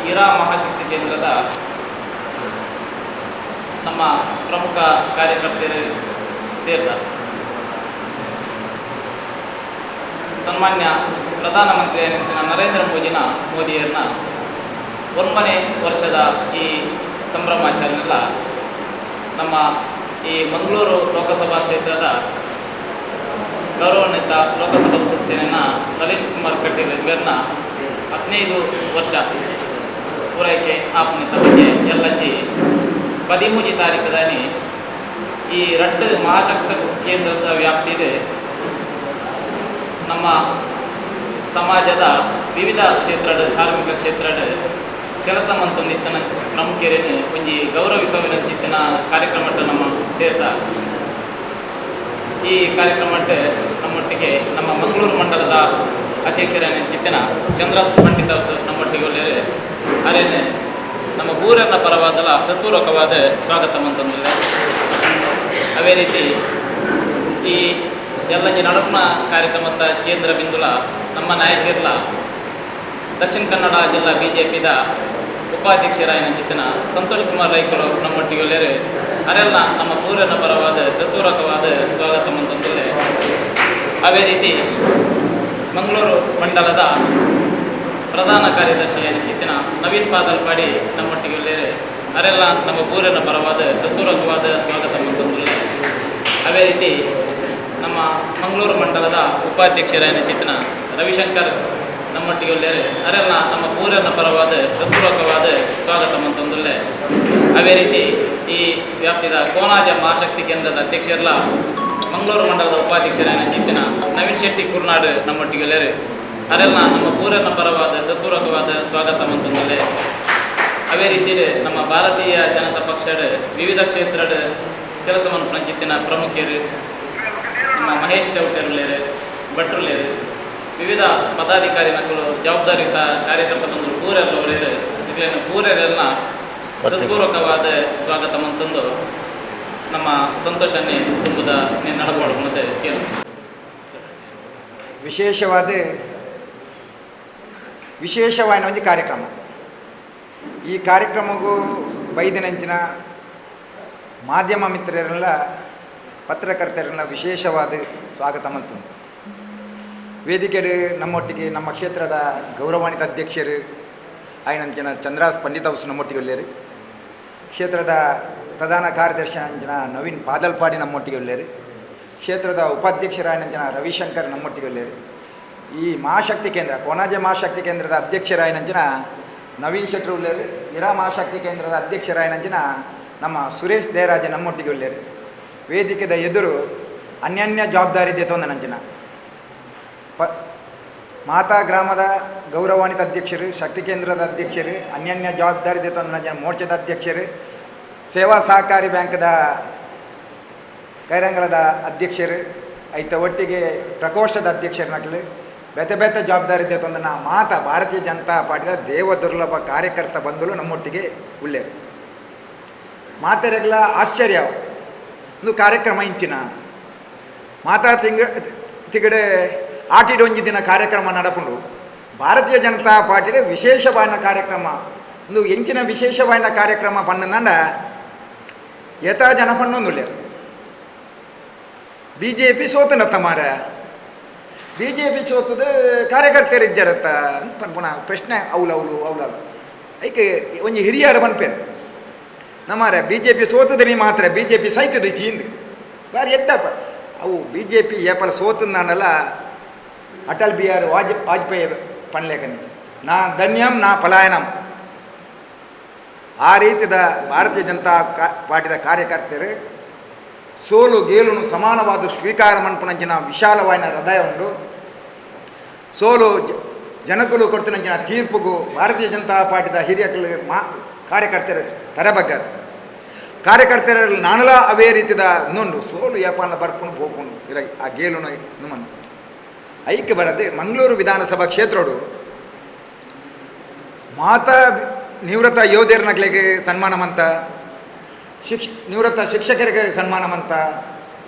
ಇರಾ ಮಹಾಶಕ್ತಿ ಕೇಂದ್ರದ ನಮ್ಮ ಪ್ರಮುಖ ಕಾರ್ಯಕರ್ತರು ಸೇರಿದ ಸನ್ಮಾನ್ಯ ಪ್ರಧಾನಮಂತ್ರಿ ನರೇಂದ್ರ ಮೋದಿಯವ್ರನ್ನ 1ನೇ ವರ್ಷದ ಈ ಸಂಭ್ರಮಾಚರಣೆಲ್ಲ ನಮ್ಮ ಈ ಮಂಗಳೂರು ಲೋಕಸಭಾ ಕ್ಷೇತ್ರದ ಗೌರವಾನ್ವಿತ ಲೋಕಸಭಾ ಸದಸ್ಯರನ್ನ ನಳಿನ್ ಕುಮಾರ್ ಕಟೀಲ್ ಇವರನ್ನ 15 ವರ್ಷ ಪೂರೈಕೆ ಆಪುನಿತ ಬಗ್ಗೆ ಎಲ್ಲಜ್ಜಿ 13 ತಾರೀಖದಾನಿ ಈ ರಟ್ಟು ಮಹಾಶಕ್ತಿ ಕೇಂದ್ರದ ವ್ಯಾಪ್ತಿದೆ ನಮ್ಮ ಸಮಾಜದ ವಿವಿಧ ಕ್ಷೇತ್ರದ ಧಾರ್ಮಿಕ ಕ್ಷೇತ್ರದ ಕೆಲಸ ಮಂತೊಂದಿತ್ತನ ಪ್ರಮುಖರೇನು ಒಂಜಿ ಗೌರವಿಸುವಿನ ಚಿತ್ತಿನ ಕಾರ್ಯಕ್ರಮಕ್ಕೆ ನಮ್ಮ ಸೇರ್ದ ಈ ಕಾರ್ಯಕ್ರಮಕ್ಕೆ ನಮ್ಮೊಟ್ಟಿಗೆ ನಮ್ಮ ಮಂಗಳೂರು ಮಂಡಲದ ಅಧ್ಯಕ್ಷರೇನು ಚಿತ್ತಿನ ಚಂದ್ರ ಪಂಡಿತ ನಮ್ಮೊಟ್ಟಿಗೆ ಒಳ್ಳೆಯ ಅರೇನೆ ನಮ್ಮ ಊರನ್ನ ಪರವಾದಲ್ಲ ಹೃತ್ಪೂರ್ವಕವಾದ ಸ್ವಾಗತ ಅಂತಂದರೆ ಅದೇ ರೀತಿ ಈ ಎಲ್ಲ ನಡುವಿನ ಕಾರ್ಯಕ್ರಮದ ಕೇಂದ್ರ ಬಿಂದುಲ ನಮ್ಮ ನಾಯಕರಿಲ್ಲ ದಕ್ಷಿಣ ಕನ್ನಡ ಜಿಲ್ಲಾ BJPದ ಉಪಾಧ್ಯಕ್ಷರಾಯನ ಚಿತ್ತನ ಸಂತೋಷ್ ಕುಮಾರ್ ರೈಕರು ನಮ್ಮೊಟ್ಟಿಗೆ ಒಳ್ಳೆಯರು ಅರೆಲ್ಲ ನಮ್ಮ ಪೂರನ ಪರವಾದ ಹೃತ್ಪೂರ್ವಕವಾದ ಸ್ವಾಗತ ಅಂತಂದರೆ ಅದೇ ರೀತಿ ಮಂಗಳೂರು ಮಂಡಲದ ಪ್ರಧಾನ ಕಾರ್ಯದರ್ಶಿಯಾದ ಚಿತ್ತಿನ ನವೀನ್ ಪಾದಲ್ಪಾಡಿ ನಮ್ಮೊಟ್ಟಿಗೆ ಒಳ್ಳೆಯರು ಅರೆಲ್ಲ ನಮ್ಮ ಪೂರನ ಪರವಾದ ಹೃತ್ಪೂರ್ವಕವಾದ ಸ್ವಾಗತ ಅಂತಂದರೆ ಅದೇ ರೀತಿ ನಮ್ಮ ಮಂಗಳೂರು ಮಂಡಲದ ಉಪಾಧ್ಯಕ್ಷರಾಯನ ಚಿತ್ತನ ರವಿಶಂಕರ್ ನಮ್ಮೊಟ್ಟಿಗೆ ಒಳ್ಳೆಯರು ಅರೆಲ್ಲ ನಮ್ಮ ಪೂರನ ಪರವಾದ ಹೃತ್ಪೂರ್ವಕವಾದ ಸ್ವಾಗತ ಅಂತಂದರೆ ಅದೇ ರೀತಿ ಈ ವ್ಯಾಪ್ತಿದ ಕೋನಾಜ ಮಹಾಶಕ್ತಿ ಕೇಂದ್ರದ ಅಧ್ಯಕ್ಷರೆಲ್ಲ ಮಂಗಳೂರು ಮಂಡಲದ ಉಪಾಧ್ಯಕ್ಷರಾಯನ ಚಿತ್ತಿನ ನವೀನ್ ಶೆಟ್ಟಿ ಕುರ್ನಾಡು ನಮ್ಮೊಟ್ಟಿಗೆ ಒಳ್ಳೆಯರು ಅರೆಲ್ಲ ನಮ್ಮ ಪೂರನ ಪರವಾದ ಹೃತ್ಪೂರ್ವಕವಾದ ಸ್ವಾಗತ ಅಂತಂದರೆ ಅದೇ ರೀತಿ ನಮ್ಮ ಭಾರತೀಯ ಜನತಾ ಪಕ್ಷದ ವಿವಿಧ ಕ್ಷೇತ್ರದ ಕೆಲಸವನ್ನು ಚಿತ್ತಿನ ಪ್ರಮುಖರು ನಮ್ಮ ಮಹೇಶ್ ಚೌಟರ್ಲೇರು ಭಟ್ರುಲೇರು ವಿವಿಧ ಪದಾಧಿಕಾರಿಗಳು ಜವಾಬ್ದಾರಿತ ಕಾರ್ಯಕ್ರಮದೊಂದು ಪೂರೆಲ್ಲ ಒಳ್ಳೆಯರು ಇದನ್ನು ಪೂರೆಲ್ಲ ಹೃತ್ಪೂರ್ವಕವಾದ ಸ್ವಾಗತ ಅಂತಂದು ನಮ್ಮ ಸಂತೋಷನ್ನೇ ತುಂಬುದ ನಡ್ಕೊಳ್ಳುತ್ತೆ ಕೇಳು ವಿಶೇಷವಾದ ಒಂದು ಕಾರ್ಯಕ್ರಮ ಈ ಕಾರ್ಯಕ್ರಮಕ್ಕೂ ಬೈದಿನಂಚಿನ ಮಾಧ್ಯಮ ಮಿತ್ರರೆಲ್ಲ ಪತ್ರಕರ್ತರೆಲ್ಲ ವಿಶೇಷವಾದ ಸ್ವಾಗತ ಮಂತು ವೇದಿಕೆಡು ನಮ್ಮೊಟ್ಟಿಗೆ ನಮ್ಮ ಕ್ಷೇತ್ರದ ಗೌರವಾನ್ವಿತ ಅಧ್ಯಕ್ಷರು ಆಯ್ನಂಚಿನ ಚಂದ್ರಾಸ್ ಪಂಡಿತವ್ಸ್ ನಮ್ಮೊಟ್ಟಿಗೆ ಒಳ್ಳೆಯರು ಕ್ಷೇತ್ರದ ಪ್ರಧಾನ ಕಾರ್ಯದರ್ಶಿ ಅಂಚಿನ ನವೀನ್ ಪಾದಲ್ಪಾಡಿ ನಮ್ಮೊಟ್ಟಿಗೆ ಒಳ್ಳೆಯರು ಕ್ಷೇತ್ರದ ಉಪಾಧ್ಯಕ್ಷರಾಯನಂಚಿನ ರವಿಶಂಕರ್ ನಮ್ಮೊಟ್ಟಿಗೆ ಒಳ್ಳೆಯರು ಈ ಮಹಾಶಕ್ತಿ ಕೇಂದ್ರ ಕೋನಾಜೆ ಮಹಾಶಕ್ತಿ ಕೇಂದ್ರದ ಅಧ್ಯಕ್ಷರಾಯನಂಚಿನ ನವೀನ್ ಶೆಟ್ರು ಒಳ್ಳೆಯರು ಇರಾ ಮಹಾಶಕ್ತಿ ಕೇಂದ್ರದ ಅಧ್ಯಕ್ಷರಾಯನಂಚಿನ ನಮ್ಮ ಸುರೇಶ್ ದೇರಾಜ ನಮ್ಮೊಟ್ಟಿಗೆ ಒಳ್ಳೆಯರು ವೇದಿಕೆದ ಎದುರು ಅನ್ಯಾನ್ಯ ಜವಾಬ್ದಾರಿ ದೇತೊಂದ ನಂಚಿನ ಮಾತಾ ಗ್ರಾಮದ ಗೌರವಾನ್ವಿತ ಅಧ್ಯಕ್ಷರು ಶಕ್ತಿ ಕೇಂದ್ರದ ಅಧ್ಯಕ್ಷರು ಅನ್ಯಾನ್ಯ ಜವಾಬ್ದಾರಿ ದೇತೊಂದ ನಂಚಿನ ಮೋರ್ಚಾದ ಅಧ್ಯಕ್ಷರು ಸೇವಾ ಸಹಕಾರಿ ಬ್ಯಾಂಕ್ದ ಕೈರಂಗಲದ ಅಧ್ಯಕ್ಷರು ಐತ ಒಟ್ಟಿಗೆ ಪ್ರಕೋಷ್ಠದ ಅಧ್ಯಕ್ಷರು ನಕಲು ಬೇತೆ ಬೇತೆ ಜವಾಬ್ದಾರಿ ದೇತೊಂದ ಮಾತಾ ಭಾರತೀಯ ಜನತಾ ಪಾರ್ಟಿಯ ದೇವದುರ್ಲಭ ಕಾರ್ಯಕರ್ತ ಬಂಧುಗಳು ನಮ್ಮೊಟ್ಟಿಗೆ ಉಳ್ಳೇರು ಮಾತೆರೆಗ್ಲ ಆಶ್ಚರ್ಯ ಒಂದು ಕಾರ್ಯಕ್ರಮ ಇಂಚಿನ ಮಾತಾ ತಿಗಡೆ ಆಟಿಡೊಂಜಿ ದಿನ ಕಾರ್ಯಕ್ರಮ ನಡಪುಂಡು ಭಾರತೀಯ ಜನತಾ ಪಾರ್ಟಿಯ ವಿಶೇಷವಾದ ಕಾರ್ಯಕ್ರಮ ಒಂದು ಎಂಚಿನ ವಿಶೇಷವಾದ ಕಾರ್ಯಕ್ರಮ ಪಂಡ ಯಥಾ ಜನ ಪಣ್ಣೊಂದುಲ್ಲೇರು BJP ಸೋತನತ್ತ ಮಾರ BJP ಸೋತದ ಕಾರ್ಯಕರ್ತರು ಇದ್ದಾರತ್ತ ಪುನಃ ಪ್ರಶ್ನೆ ಅವಳು ಐಕೆ ಒಂಜಿ ಹಿರಿಯರು ಪನ್ಪೇರು ನಮ್ಮಾರ BJP ಸೋತದನಿ ಮಾತ್ರ BJP ಸೈತದ ಚೀಂದು ಬಾರಿ ಎಡ್ಡಪ್ಪ ಅವು BJP ಏಪಲ ಸೋತದ ನಾನಲ್ಲ ಅಟಲ್ ಬಿಹಾರಿ ವಾಜಪೇಯಿ ಪನ್ಲೇಖನಿ ನಾ ಧನ್ಯಂ ನಾ ಪಲಾಯನಂ ಆ ರೀತಿಯ ಭಾರತೀಯ ಜನತಾ ಪಾರ್ಟಿಯ ಕಾರ್ಯಕರ್ತರು ಸೋಲು ಗೇಲುನು ಸಮಾನವಾದ ಸ್ವೀಕಾರ ಮನ್ಪುನಂಚಿನ ವಿಶಾಲವಾದ ಹೃದಯ ಉಂಡು ಸೋಲು ಜನಕಲು ಕೊಡ್ತಿನಂಚಿನ ತೀರ್ಪುಗೂ ಭಾರತೀಯ ಜನತಾ ಪಾರ್ಟಿದ ಹಿರಿಯಕಲು ಕಾರ್ಯಕರ್ತರು ತರಬಗ್ಗದು ಕಾರ್ಯಕರ್ತರಲ್ಲಿ ನಾನಲ ಅವೇ ರೀತಿದ ಇನ್ನೊಂದು ಸೋಲು ಏಪಾಲ ಬರ್ಕೊಂಡು ಹೋಗ್ಕೊಂಡು ಇರ ಆ ಗೇಲುನ ನಮ್ಮನ್ನು ಐಕ್ಯ ಬರದೆ ಮಂಗಳೂರು ವಿಧಾನಸಭಾ ಕ್ಷೇತ್ರಡು ಮಾತಾ ನಿವೃತ್ತ ಯೋಧರನಗಳಿಗೆ ಸನ್ಮಾನಮಂತ ನಿವೃತ್ತ ಶಿಕ್ಷಕರಿಗೆ ಸನ್ಮಾನಮಂತ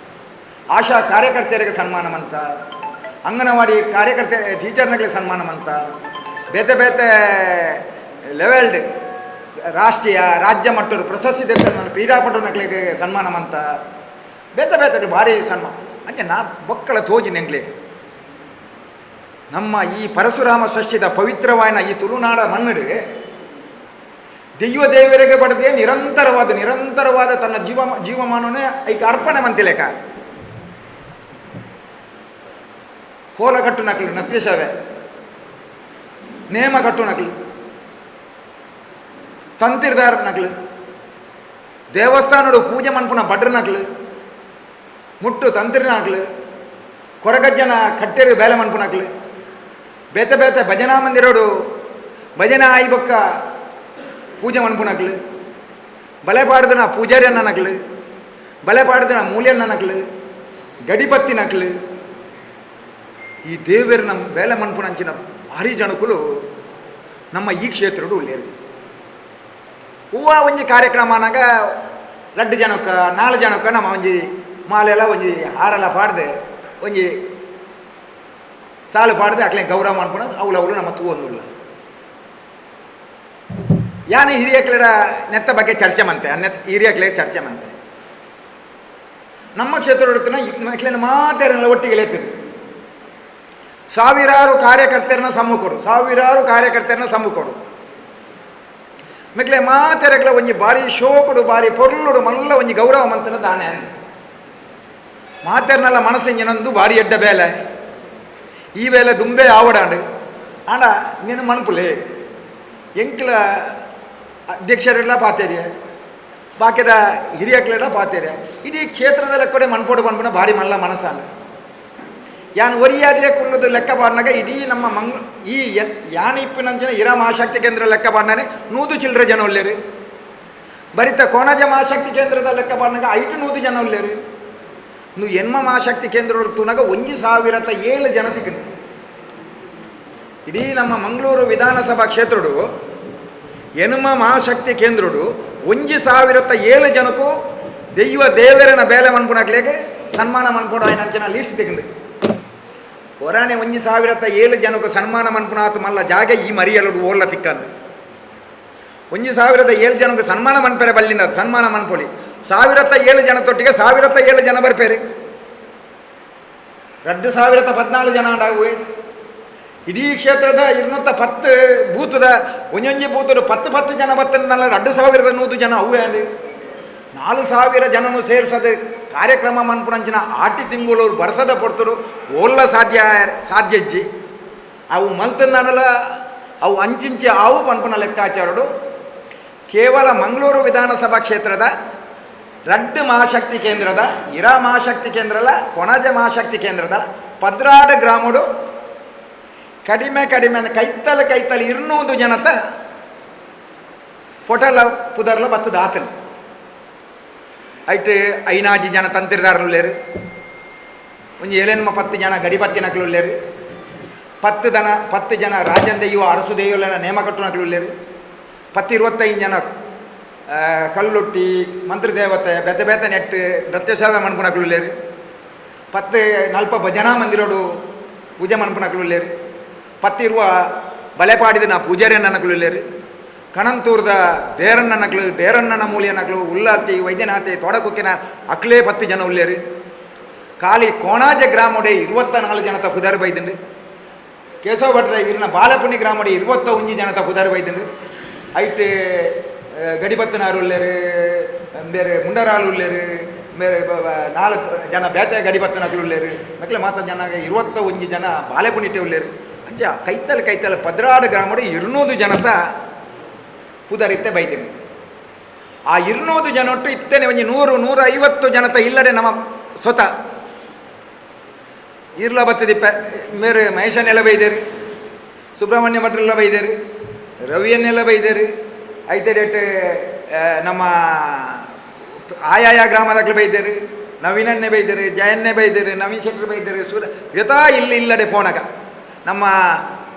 ಆಶಾ ಕಾರ್ಯಕರ್ತೆಯರಿಗೆ ಸನ್ಮಾನಮಂತ ಅಂಗನವಾಡಿ ಕಾರ್ಯಕರ್ತೆ ಟೀಚರ್ನಗಳಿಗೆ ಸನ್ಮಾನಮಂತ ಬೇತೆ ಬೇತೆ ಲೆವೆಲ್ಡ್ ರಾಷ್ಟ್ರೀಯ ರಾಜ್ಯ ಮಟ್ಟದ ಪ್ರಶಸ್ತಿ ತೆಗೆದ ಕ್ರೀಡಾಪಟುನಕ್ಲಿಗೆ ಸನ್ಮಾನ ಮಂತ ಬೇತ ಬೇತ ಭಾರಿ ಸನ್ಮಾನ ಅಂಚೆ ನಾ ಮಕ್ಕಳ ತೋಜಿ ನೆಂಗ್ಲಿಗೆ ನಮ್ಮ ಈ ಪರಶುರಾಮ ಷಷ್ಠಿದ ಪವಿತ್ರವಾದ ಈ ತುಳುನಾಡ ಮಣ್ಣು ದೈವ ದೇವರಿಗೆ ಪಡೆದೇ ನಿರಂತರವಾದ ತನ್ನ ಜೀವಮಾನವೇ ಐಕ ಅರ್ಪಣೆ ಮಂತಿಲೆಕ ಕೋಲ ಕಟ್ಟು ನಕಲು ನತ್ಯಸವೆ ನೇಮ ಕಟ್ಟು ನಕಲು ತಂತಿರ್ದಾರ ನಕಲು ದೇವಸ್ಥಾನಡು ಪೂಜೆ ಮನ್ಪುನ ಬಡ್ರ ನಕಲು ಮುಟ್ಟು ತಂತಿರ ನಕಲು ಕೊರಗಜ್ಜನ ಕಟ್ಟೆರು ಬೇಲೆ ಮನ್ಪು ನಕಲು ಬೇತೆ ಬೇತೆ ಭಜನಾ ಮಂದಿರೋಡು ಭಜನಾ ಆಯ್ಬಕ್ಕ ಪೂಜೆ ಮನ್ಪು ನಕಲು ಬಲೆ ಪಾಡ್ದನ ಪೂಜಾರಿಯನ್ನ ನಕಲು ಬಲೆ ಪಾಡ್ದನ ಮೂಲ್ಯನ್ನ ನಕಲು ಗಡಿಪತ್ತಿ ನಕಲು ಈ ದೇವರ ನಮ್ಮ ಬೇಲೆ ಮನ್ಪುನಂಚಿನ ಭಾರಿ ಜನಕುಲು ನಮ್ಮ ಈ ಕ್ಷೇತ್ರಡು ಉಳ್ಳೇರು ಹೂವ ಒಂಜಿ ಕಾರ್ಯಕ್ರಮ ಅನ್ನಾಗ 2 ಜನಕ್ಕ 4 ಜನಕ್ಕ ನಮ್ಮ ಒಂಜಿ ಮಾಲೆಲ್ಲ ಒಂಜಿ ಹಾರೆಲ್ಲ ಪಾಡ್ದೆ ಒಂಜಿ ಸಾಲು ಪಾಡ್ದೆ ಅಕ್ಲೆ ಗೌರವ ಮನ್ಪುನ ಅವಳು ನಮ್ಮ ತೂವೊಂದುಲ್ಲ ಯಾನು ಹಿರಿಯಕ್ಲೆಡ ನೆತ್ತ ಬಗ್ಗೆ ಚರ್ಚೆ ಮಂತೆ ಹಿರಿಯಕ್ಲೆ ಚರ್ಚೆ ಮಂತೆ ನಮ್ಮ ಕ್ಷೇತ್ರ ಇಕ್ಲೇನ ಮಾತೇರಲ್ಲ ಒಟ್ಟಿಗೆ ಲೇತಿದ್ರು ಸಾವಿರಾರು ಕಾರ್ಯಕರ್ತರನ್ನ ಸಮ್ಮುಖಡು ಮಿಕ್ಲೆ ಮಾತೆರಗ್ಲ ಒಂಜಿ ಬಾರಿ ಶೋಕುಡು ಬಾರಿ ಪೊರ್ಲುಡು ಮಲ್ಲ ಒಂಜಿ ಗೌರವ ಮಂತನ ದಾನೆ ಮಾತೆರ್ನಲ್ಲ ಮನಸ್ಸಿಂಜಿನೊಂದು ಬಾರಿ ಎಡ್ಡ ಬೇಲೆ ಈ ವೇಳೆ ದುಂಬೆ ಆವಡಾಂಡು ಆಂಡ ನೀನು ಮನ್ಪುಲೆ ಎಂಕ್ಲ ಅಧ್ಯಕ್ಷರೆಲ್ಲ ಪಾತೇರಿಯ ಬಾಕಿದ ಹಿರಿಯಕ್ಲೆಲ್ಲ ಪಾತೇರಿಯ ಇಡೀ ಕ್ಷೇತ್ರದಲ್ಲಿ ಕೂಡ ಮನ್ಪೋಡು ಬಂದ್ಬಿಡ ಭಾರಿ ಮಲ್ಲ ಮನಸ್ಸಾಂಡು ಯಾನು ಒರಿಯಾದೇ ಕುಲ್ಲದು ಲೆಕ್ಕ ಪಾಡಿನಾಗ ಇಡೀ ನಮ್ಮ ಈ ಯಾನ ಇಪ್ಪಿನಂಚಿನ ಇರಾ ಮಹಾಶಕ್ತಿ ಕೇಂದ್ರ ಲೆಕ್ಕ ಪಾಡಿನಾನೆ 100 ಚಿಲ್ಲರೆ ಜನ ಉಳ್ಳೇರು ಬರಿತ ಕೋಣಜ ಮಹಾಶಕ್ತಿ ಕೇಂದ್ರದ ಲೆಕ್ಕ ಪಾಡಿನಾಗ 500 ಜನ ಉಳ್ಳೇರು ನೀವು ಎನ್ಮ ಮಹಾಶಕ್ತಿ ಕೇಂದ್ರ ತುನಾಗ 1007 ಜನ ತಿಕ್ಕನು ಇಡೀ ನಮ್ಮ ಮಂಗಳೂರು ವಿಧಾನಸಭಾ ಕ್ಷೇತ್ರಡು ಎನ್ಮ ಮಹಾಶಕ್ತಿ ಕೇಂದ್ರಡು 1007 ಜನಕ್ಕೂ ದೈವ ದೇವರನ ಬೇಲೆ ಮನ್ಪುಣಕ್ಲೇಗೆ ಸನ್ಮಾನ ಮನ್ಪೋಡು ಆಯ್ನಂಚಿನ ಲೀಸ್ಟ್ ತೆಗೆದು ಹೊರಾನೆ 1007 ಜನಕ್ಕೆ ಸನ್ಮಾನ ಮನ್ಪುನಾತು ಮಲ್ಲ ಜಾಗ ಈ ಮರಿಯಲು ಓಲ್ಲ ತಿಕ್ಕಂದು 1007 ಜನಕ್ಕೆ ಸನ್ಮಾನ ಮನ್ಪೇರೆ ಬಲ್ಲಿಂದ ಸನ್ಮಾನ ಮನ್ಪೊಲಿ 1007 ಜನ ತೊಟ್ಟಿಗೆ 1007 ಜನ ಬರ್ಪೇರಿ 2014 ಜನ ಆಗುವೆ ಇಡೀ ಕ್ಷೇತ್ರದ 210 ಬೂತದ ಒಂಜೊಂಜಿ ಬೂತಡು 10 ಜನ ಬತ್ತನಲ್ಲ 2100 ಜನ ಅವೇ ಅಂಡಿ 4000 ಜನನು ಸೇರಿಸದೆ ಕಾರ್ಯಕ್ರಮ ಮನ್ಪುನಂಚಿನ ಆಟಿ ತಿಂಗಳೂರು ಬರ್ಸದ ಪೊರ್ತರು ಓಲ್ಲ ಸಾಧ್ಯಜ್ಜಿ ಅವು ಮಲ್ತನಲ್ಲ ಅವು ಅಂಚಿಂಚಿ ಅವು ಪನ್ಪುನ ಲೆಕ್ಕಾಚಾರಡು ಕೇವಲ ಮಂಗಳೂರು ವಿಧಾನಸಭಾ ಕ್ಷೇತ್ರದ 2 ಮಹಾಶಕ್ತಿ ಕೇಂದ್ರದ ಇರಾ ಮಹಾಶಕ್ತಿ ಕೇಂದ್ರಲ್ಲ ಕೊಣಜ ಮಹಾಶಕ್ತಿ ಕೇಂದ್ರದ ಪದ್ರಾಡ ಗ್ರಾಮಡು ಕಡಿಮೆ ಕೈತಲ 200 ಜನತ ಫೋಟೋಲ ಪುದರ್ಲ ಬತ್ತದ ಆತನು ಐಟು 5 ಜನ ತಂತಿರ್ದಾರರು ಉಳ್ಳೇರು ಒಂಜಿ 10 ಜನ ಗಡಿಪತ್ತಿ ನಕಲು ಉಳ್ಳೇರು 10 ಜನ ರಾಜನ್ ದೆಯ್ಯೋ ಅರಸು ದೆಯ್ಯೋಲೆನ ನೇಮ ಕಟ್ಟು ನಕಲು ಉಳ್ಳೇರು 25 ಜನ ಕಲ್ಲುಟ್ಟಿ ಮಂತ್ರಿ ದೇವತೆ ಬೆತೆ ನೆಟ್ಟು ನೃತ್ಯ ಸೇವೆ ಮನ್ಪು ನಕಲು ಉಳ್ಳೇರು 40 ಭಜನಾ ಮಂದಿರೋಡು ಪೂಜೆ ಮನ್ಪು ನಕಲು ಉಳ್ಳೇರು 10 ಬಲೆಪಾಡಿದ ನಾ ಪೂಜಾರಿಯನ್ನ ನಕಲು ಉಳ್ಳೇರು ಕಣಂತೂರ್ದ ದೇರಣ್ಣನ ಮೂಲಿಯ ನಕಲು ಉಲ್ಲಾತಿ ವೈದ್ಯನಾಥೆ ತೋಡಕುಕ್ಕಿನ ಅಕ್ಲೇ 10 ಜನ ಉಳ್ಳೇರು ಖಾಲಿ ಕೋಣಾಜ ಗ್ರಾಮಡೆ 24 ಜನತ ಪುದಾರು ಬೈದಂಡು ಕೇಶವ ಭಟ್ರ ಇರ್ನ ಬಾಲಪುಣಿ ಗ್ರಾಮಡೆ 21 ಜನತ ಪುದಾರು ಬೈದಂಡು ಐಟ್ ಗಡಿಪತ್ತನಾರು ಉಳ್ಳೇರು ಬೇರೆ ಮುಂಡರಾಳು ಉಳ್ಳೇರು ಬೇರೆ 4 ಜನ ಬೇತೆ ಗಡಿಪತ್ತನಕಲು ಉಳ್ಳೇರು ಮಕ್ಕಳ ಮಾತ್ರ ಜನ 21 ಜನ ಬಾಲೆಪುಣಿಟ್ಟೆ ಉಳ್ಳೇರು ಅಂಚ ಕೈತಲ ಪದ್ರಾಡು ಗ್ರಾಮಡೆ 200 ಜನತ ಪುದರಿತ್ತೆ ಬೈದೇನೆ ಆ 200 ಜನ ಒಟ್ಟು ಇತ್ತೇನೆ ಒಂಜಿ 100-150 ಜನತ ಇಲ್ಲಡೆ ನಮ್ಮ ಸ್ವತಃ ಇರ್ಲ ಬತ್ತದಿಪ್ಪ ಮೇರೆ ಮಹೇಶನೆಲ್ಲ ಬೈದೇರು ಸುಬ್ರಹ್ಮಣ್ಯ ಭಟ್ರೆಲ್ಲ ಬೈದೇರು ರವಿಯನ್ನೆಲ್ಲ ಬೈದೇರು ಐತೆ ಡೇಟ್ ನಮ್ಮ ಆಯಾಯ ಗ್ರಾಮದಾಗಲು ಬೈದೇರು ನವೀನನ್ನೇ ಬೈದೇರು ಜಯನ್ನೇ ಬೈದೇರು ನವೀನ್ ಶೆಟ್ಟರು ಬೈದೇರು ಯಥಾ ಇಲ್ಲಡೆ ಪೋಣಗ ನಮ್ಮ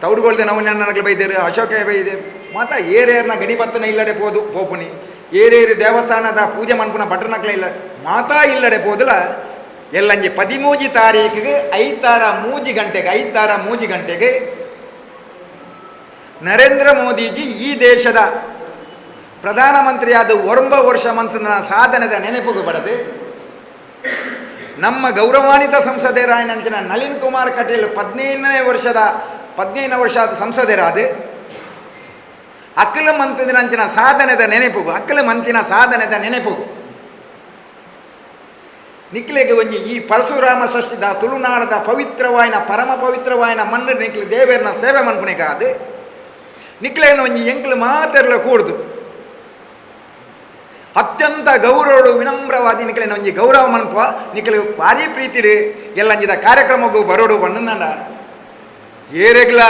ತೌಡುಗೊಳ್ದೆ ನವೀನನ್ನಗಳು ಬೈದೇರು ಅಶೋಕ ಬೈದೇರು ಮಾತ ಏರೇರ್ನ ಗಣಿಪತ್ತನ ಇಲ್ಲಡೆ ಪೋಪುನಿ ಏರೇರು ದೇವಸ್ಥಾನದ ಪೂಜೆ ಮನ್ಪುನ ಭಟ್ರನಕ್ಲ ಇಲ್ಲ ಮಾತಾ ಇಲ್ಲಡೆ ಪೋದಲ ಎಲ್ಲಂಜಿ 13 ತಾರೀಕಿಗೆ 5 ಮೂಜಿ ಗಂಟೆಗೆ ನರೇಂದ್ರ ಮೋದಿಜಿ ಈ ದೇಶದ ಪ್ರಧಾನಮಂತ್ರಿಯಾದ 9 ವರ್ಷ ಮಂತ್ರಿನ ಸಾಧನೆದ ನೆನಪುಗೂ ಬಡದು ನಮ್ಮ ಗೌರವಾನ್ವಿತ ಸಂಸದರಾಯನಂಚಿನ ನಳಿನ್ ಕುಮಾರ್ ಕಟೀಲ್ 15 ವರ್ಷದ ಸಂಸದರಾದ ಅಖಿಲ ಮಂತ್ರಿನಂಚಿನ ಸಾಧನೆದ ನೆನಪುಗೂ ಅಖಿಲ ಮಂತ್ರಿನ ಸಾಧನೆದ ನೆನಪುಗೂ ನಿಕ್ಲೆಗೆ ಒಂಜಿ ಈ ಪರಶುರಾಮ ಷಷ್ಠಿದ ತುಳುನಾಡದ ಪವಿತ್ರವಾಯಿನ ಪರಮ ಪವಿತ್ರವಾಯಿನ ಮಣ್ಣು ನಿಕ್ಲೆ ದೇವೇರನ ಸೇವೆ ಮನ್ಪುಣಿಗಾದು ನಿಕ್ಲೆನ ಒಂಜಿ ಎಂಕ್ಲು ಮಾತೆರ್ಲ ಕೂಡ್ದು ಅತ್ಯಂತ ಗೌರವಡು ವಿನಮ್ರವಾದಿ ನಿಕ್ಲೆನ ಒಂಜಿ ಗೌರವ ಮನ್ಪುವ ನಿಕ್ಲೆ ಭಾರಿ ಪ್ರೀತಿಡು ಎಲ್ಲಂಜಿದ ಕಾರ್ಯಕ್ರಮಕ್ಕೂ ಬರೋಡು ಬಣ್ಣನ ಏರೆಗ್ಲ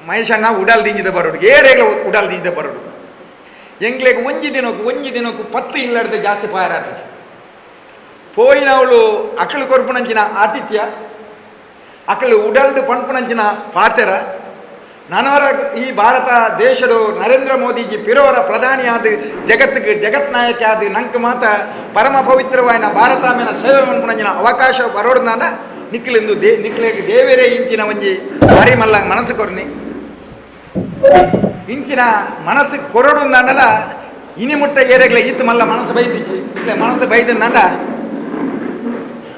ಮಹೇಶಣ್ಣ ಉಡಲ್ ದಿಂಜಿದ ಬರೋಡು ಏರೆಗ್ಲ ಉಡಲ್ ದಿಂಜಿದ ಬರೋಡು ಎಂಗ್ಲೆಗೆ ಒಂಜಿ ದಿನಕ್ಕೂ 10 ಇಲ್ಲಡ್ದು ಜಾಸ್ತಿ ಪಾರಾತಿಜಿ ಪೋಯಿನವಳು ಅಕ್ಕಳು ಕೊರ್ಪುನಂಚಿನ ಆತಿಥ್ಯ ಅಕ್ಕಳು ಉಡಲ್ಡು ಪಂಪುನಂಚಿನ ಪಾತೆರ ನನವರ ಈ ಭಾರತ ದೇಶದ ನರೇಂದ್ರ ಮೋದಿಜಿ ಪಿರೋರ ಪ್ರಧಾನಿಯಾದ ಜಗತ್ ನಾಯಕ ಆದ ನಂಗೆ ಮಾತ ಪರಮ ಪವಿತ್ರವಾಯಿನ ಭಾರತ ಮೇನ ಸೇವೆ ಮನ್ಪುನಂಚಿನ ಅವಕಾಶ ಬರೋಡು ನಾನು ನಿಕ್ಲಿಂದು ನಿಕ್ಲೆಗೆ ದೇವೇರೇ ಇಂಚಿನ ಒಂಜಿ ಭಾರಿ ಮಲ್ಲ ಮನಸ್ಸು ಕೊರ್ನಿ ಇಂಚಿನ ಮನಸ್ಸು ಕೊರಡು ನಾನಲ್ಲ ಇನಿ ಮುಟ್ಟ ಏರೆಗ್ಲೆ ಇತ್ತು ಮಲ್ಲ ಮನಸ್ಸು ಬೈದಿಚ್ಚಿ ಇಟ್ಲೆ ಮನಸ್ಸು ಬೈದ ನಂಡ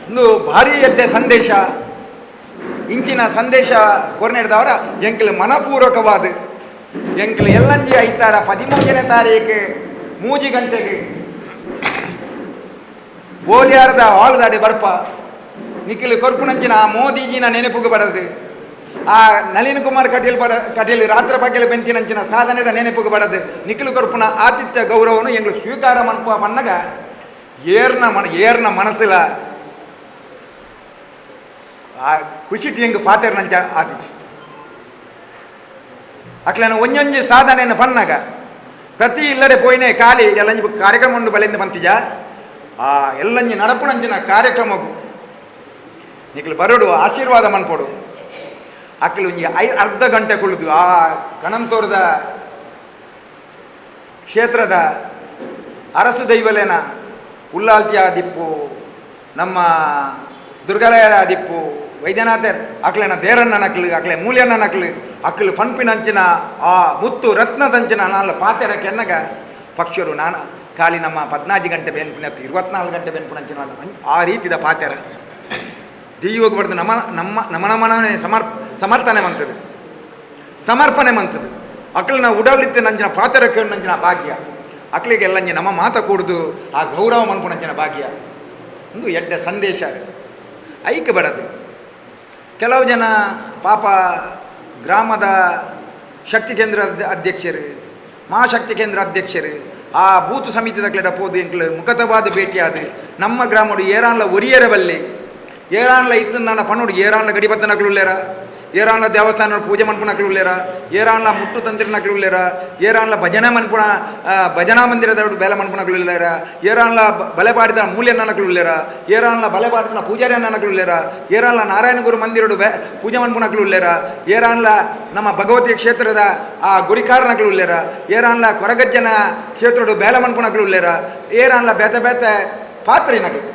ಒಂದು ಭಾರಿ ಎಡ್ಡೆ ಸಂದೇಶ ಇಂಚಿನ ಸಂದೇಶ ಕೊರ್ನೆಡ್ದವರ ಎಂಕ್ಲು ಮನಪೂರ್ವಕವಾದ ಎಂಕ್ಲು ಎಲ್ಲಂಜಿ ಐತಾರ 13ನೇ ತಾರೀಕು 3 ಗಂಟೆಗೆ ಬೋಲಿಯಾರದ ಹಾಲ್ದಾಡಿ ಬರ್ಪ ನಿಖಿಲ್ ಕೊರ್ಪುನಂಚಿನ ಆ ಮೋದಿಜಿನ ನೆನಪುಗೆ ಬರದು ಆ ನಳಿನ್ ಕುಮಾರ್ ಕಟೀಲ್ ರಾತ್ರ ಪಗ್ಗೆಲು ಬೆಂತಿನಂಚಿನ ಸಾಧನೆದ ನೆನಪುಗೆ ಬರದು ನಿಖಿಲ್ ಕೊರ್ಪುನ ಆತಿಥ್ಯ ಗೌರವನು ಎಂಗ್ಲು ಸ್ವೀಕಾರ ಮನ್ಪುವ ಮನ್ನಗ ಏರ್ನ ಮನಸ್ಸಿಲ ಖುಷಿ ಹೆಂಗೆ ಪಾತೆರ್ ನಂಚ ಆತಿಥಿ ಅಕ್ಲೇನ ಒಂಜೊಂಜಿ ಸಾಧನೆಯನ್ನು ಪನ್ನಾಗ ಪ್ರತಿ ಇಲ್ಲದೆ ಪೋಯಿನೇ ಖಾಲಿ ಎಲ್ಲಂಜಿ ಕಾರ್ಯಕ್ರಮ ಉಂಡು ಬಲೆಯಿಂದ ಬಂತಿಜ ಆ ಎಲ್ಲಂಜಿ ನಡಪುನಂಚಿನ ಕಾರ್ಯಕ್ರಮಗೂ ನಿಕ್ಲು ಬರೋಡು ಆಶೀರ್ವಾದ ಮನ್ಪೋಡು ಅಕ್ಲು ಒಂಜಿ ಅರ್ಧ ಗಂಟೆ ಕುಳಿದು ಆ ಕಣಂತೋರದ ಕ್ಷೇತ್ರದ ಅರಸು ದೈವಲೇನ ಉಲ್ಲಾಲ್ತಿಯ ದಿಪ್ಪು ನಮ್ಮ ದುರ್ಗಾಲಯದ ದಿಪ್ಪು ವೈದ್ಯನಾಥರ್ ಅಕ್ಲೆನ ದೇರಣ್ಣ ನಕ್ಲು ಅಕ್ಲೆ ಮೂಲ್ಯಣ್ಣ ನಕ್ಲು ಅಕ್ಲು ಪಂಪಿನಂಚಿನ ಆ ಮುತ್ತು ರತ್ನದಂಚಿನ ನಾಲ್ ಪಾತೆರ ಕೆನ್ನಗ ಪಕ್ಷರು ನಾನು ಖಾಲಿ ನಮ್ಮ 14 ಗಂಟೆ ಬೆನ್ಪುನ 24 ಗಂಟೆ ಬೆನ್ಪುನಂಚಿನ ಆ ರೀತಿದ ಪಾತೆರ ದೀಯೋಗಿ ಬಡ್ದು ನಮನೇ ಸಮರ್ಥನೆ ಮಂತದು ಸಮರ್ಪಣೆ ಮಂತದು ಅಕ್ಲನ ಉಡಲಿತ್ತೆ ನಂಚಿನ ಪಾತೆರ ಕೇಳು ನಂಚಿನ ಭಾಗ್ಯ ಅಕ್ಲಿಗೆ ಎಲ್ಲಂಜಿ ನಮ್ಮ ಮಾತ ಕೂಡ್ದು ಆ ಗೌರವ ಮನ್ಪುನಂಚಿನ ಭಾಗ್ಯ ಒಂದು ಎಡ್ಡೆ ಸಂದೇಶ ಐಕ್ಯ ಬಡದು ಕೆಲವು ಜನ ಪಾಪ ಗ್ರಾಮದ ಶಕ್ತಿ ಕೇಂದ್ರ ಅಧ್ಯಕ್ಷರು ಮಹಾಶಕ್ತಿ ಕೇಂದ್ರ ಅಧ್ಯಕ್ಷರು ಆ ಬೂತು ಸಮಿತಿದ ಕಡೆ ಪೋದು ಎಂಕ್ಲು ಮುಖತವಾದ ಭೇಟಿಯಾದ ನಮ್ಮ ಗ್ರಾಮಡು ಏರಾನ್ಲ ಒರಿಯರ ಬಲ್ಲಿ ಏರಾನ್ಲ ಇತ್ತು ನನ್ನ ಪನ್ನೋಡು ಏರಾನ್ಲ ಗಡಿಬದ್ದ ನಕಲು ಉಳ್ಳೇರ ಏರಾನ್ಲ ದೇವಸ್ಥಾನ ಪೂಜೆ ಮನ್ಪುನ ನಕಲು ಉಳ್ಳೇರ ಏರಾನ್ಲ ಮುಟ್ಟು ತಂದಿರ ನಕಲು ಉಳ್ಳೇರ ಏರಾನ್ಲ ಭಜನೆ ಮನ್ಪುನ ಭಜನಾ ಮಂದಿರದ ಬೇಲ ಮನ್ಪುನ ನಕಲು ಉಳ್ಳೇರ ಏರಾನ್ಲ ಬಲೆ ಪಾಡಿದ ಮೂಲ್ಯನ ನಕಲು ಉಳ್ಳೇರ ಏರಾನ್ಲ ಬಲೆ ಪಾಡಿದ ಪೂಜಾರಿಯನ್ನ ನಕಲು ಉಳ್ಳೇರ ಏರಾನ್ಲ ನಾರಾಯಣ ಗುರು ಮಂದಿರಡು ಪೂಜೆ ಮನ್ಪುನ ನಕಲು ಉಳ್ಳೇರ ಏರಾನ್ಲ ನಮ್ಮ ಭಗವತಿ ಕ್ಷೇತ್ರದ ಆ ಗುರಿಕಾರ ನಕಲು ಉಳ್ಳೇರ ಏರಾನ್ಲ ಕೊರಗಜ್ಜನ ಕ್ಷೇತ್ರಡು ಬೇಲ ಮನ್ಪುನ ನಕಲು ಉಳ್ಳೇರ ಏರಾನ್ಲ ಬೇತೆ ಬೇತೆ ಪಾತ್ರಿ ನಕಲು